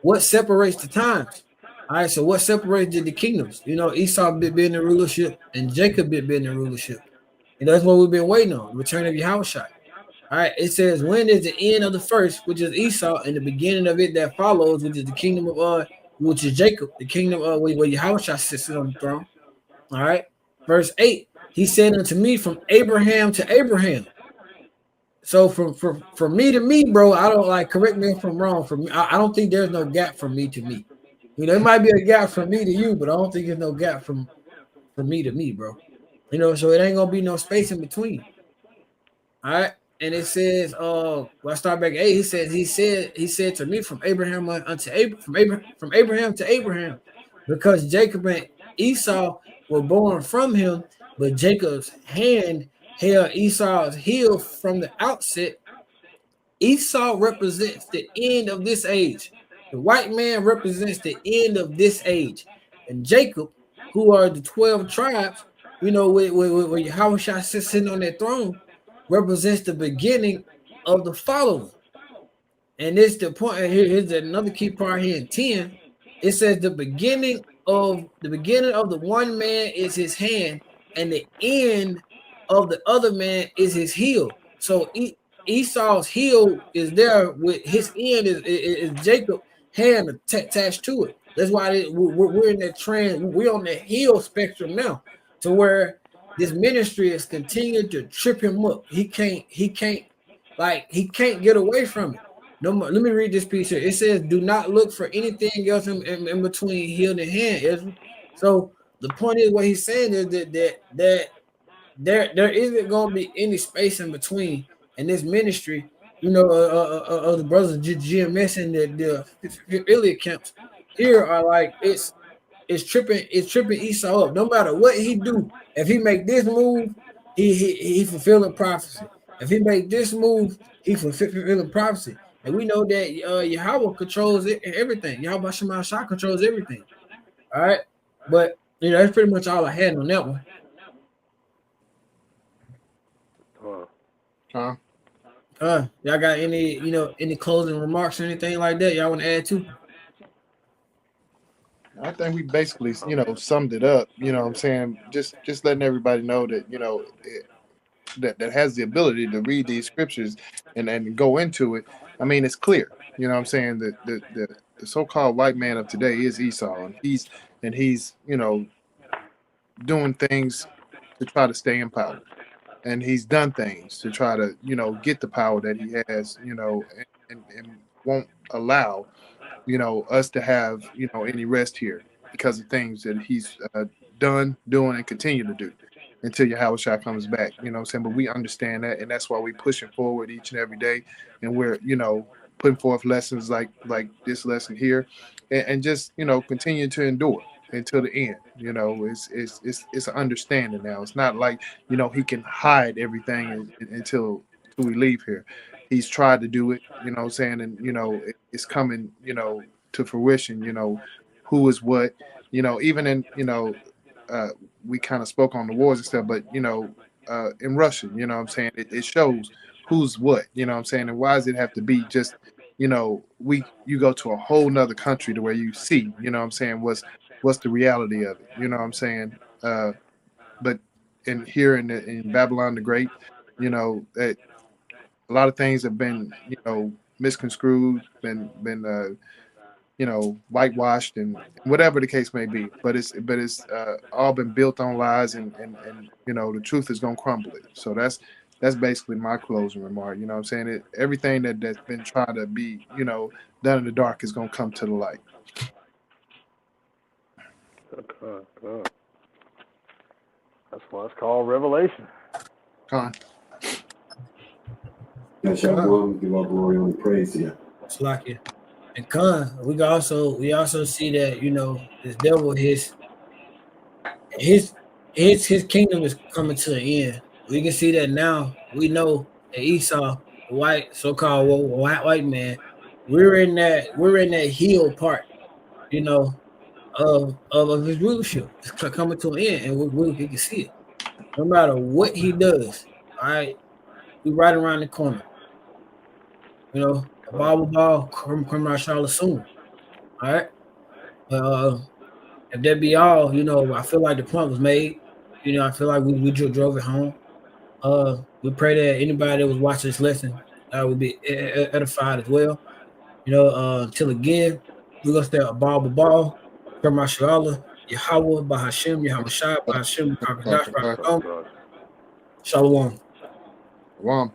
what separates the times? All right, so what separates the kingdoms? Esau been in rulership and Jacob been in rulership. And that's what we've been waiting on, the return of Yahushua. All right, it says, when is the end of the first, which is Esau, and the beginning of it that follows, which is the kingdom of which is Jacob, the kingdom of where Yahushua sits on the throne. All right, verse 8, he said unto me, from Abraham to Abraham. So from me to me, bro, I don't like, correct me if I'm wrong. For me, I don't think there's no gap from me to me. You know, there might be a gap from me to you, but I don't think there's no gap from me to me, bro. You know, so it ain't gonna be no space in between. All right. And it says, I start back at 8. He said to me, from Abraham unto Abraham, from Abraham to Abraham, because Jacob and Esau were born from him, but Jacob's hand held Esau's heel from the outset. Esau represents the end of this age. The white man represents the end of this age. And Jacob, who are the 12 tribes, you know, where Yahushua sits sitting on that throne, represents the beginning of the following. And it's the point. Here's another key part here in 10. It says the beginning of the one man is his hand, and the end of the other man is his heel. So Esau's heel is there with his end is Jacob's hand attached to it. That's why we're in that trend. We're on the heel spectrum now, to where this ministry is continuing to trip him up. He can't get away from it. No more. Let me read this piece here. It says, "Do not look for anything else in between heel and hand." Israel. So the point is, what he's saying is that there isn't going to be any space in between. And this ministry, you know, of the brothers GMS and the affiliate camps here are like it's tripping Esau up. No matter what he do, if he make this move, he fulfilling prophecy. If he make this move, he fulfilling prophecy. And we know that Yahweh controls everything. Yahweh Shema Shah controls everything. All right, but you know that's pretty much all I had on that one. Y'all got any closing remarks or anything like that y'all want to add to? I think we basically, summed it up. You know what I'm saying? Just letting everybody know that, that has the ability to read these scriptures and go into it. I mean, it's clear. You know what I'm saying? The so-called white man of today is Esau, and he's doing things to try to stay in power. And he's done things to try to, get the power that he has, and won't allow, us to have, any rest here because of things that he's doing, and continue to do until Yahushua comes back. You know what I'm saying? But we understand that, and that's why we're pushing forward each and every day, and we're, putting forth lessons like this lesson here, and just, continue to endure until the end. It's an understanding now. It's not like, he can hide everything until we leave here. He's tried to do it, you know what I'm saying, and it's coming, to fruition, who is what, even in, we kind of spoke on the wars and stuff, but in Russian, you know what I'm saying, it shows who's what, you know what I'm saying, and why does it have to be just, you go to a whole nother country to where you see, you know what I'm saying, what's the reality of it, you know what I'm saying, but here in Babylon the Great, that a lot of things have been, misconstrued, been whitewashed, and whatever the case may be. But it's all been built on lies, and the truth is gonna crumble it. So that's basically my closing remark. You know what I'm saying? Everything that's been trying to be, done in the dark is gonna come to the light. Okay. That's why it's called Revelation. Con. Yes, y'all give all glory and praise to you. It's like it. And Khan, we also see that this devil, his kingdom is coming to an end. We can see that now. We know that Esau, the white so-called white man, we're in that heel part, of his rulership. It's coming to an end, and we can see it. No matter what he does, all right, we right around the corner. The Bible ball come out Charlotte soon. All right. If that be all, I feel like the point was made. I feel like we drove it home. We pray that anybody that was watching this lesson would be edified as well. You know, till again, we're gonna stay a ball, Mashallah, Yahweh, Bahashim, Yahweh Shai, Bahashim, Kakadash, Shalom. Wow.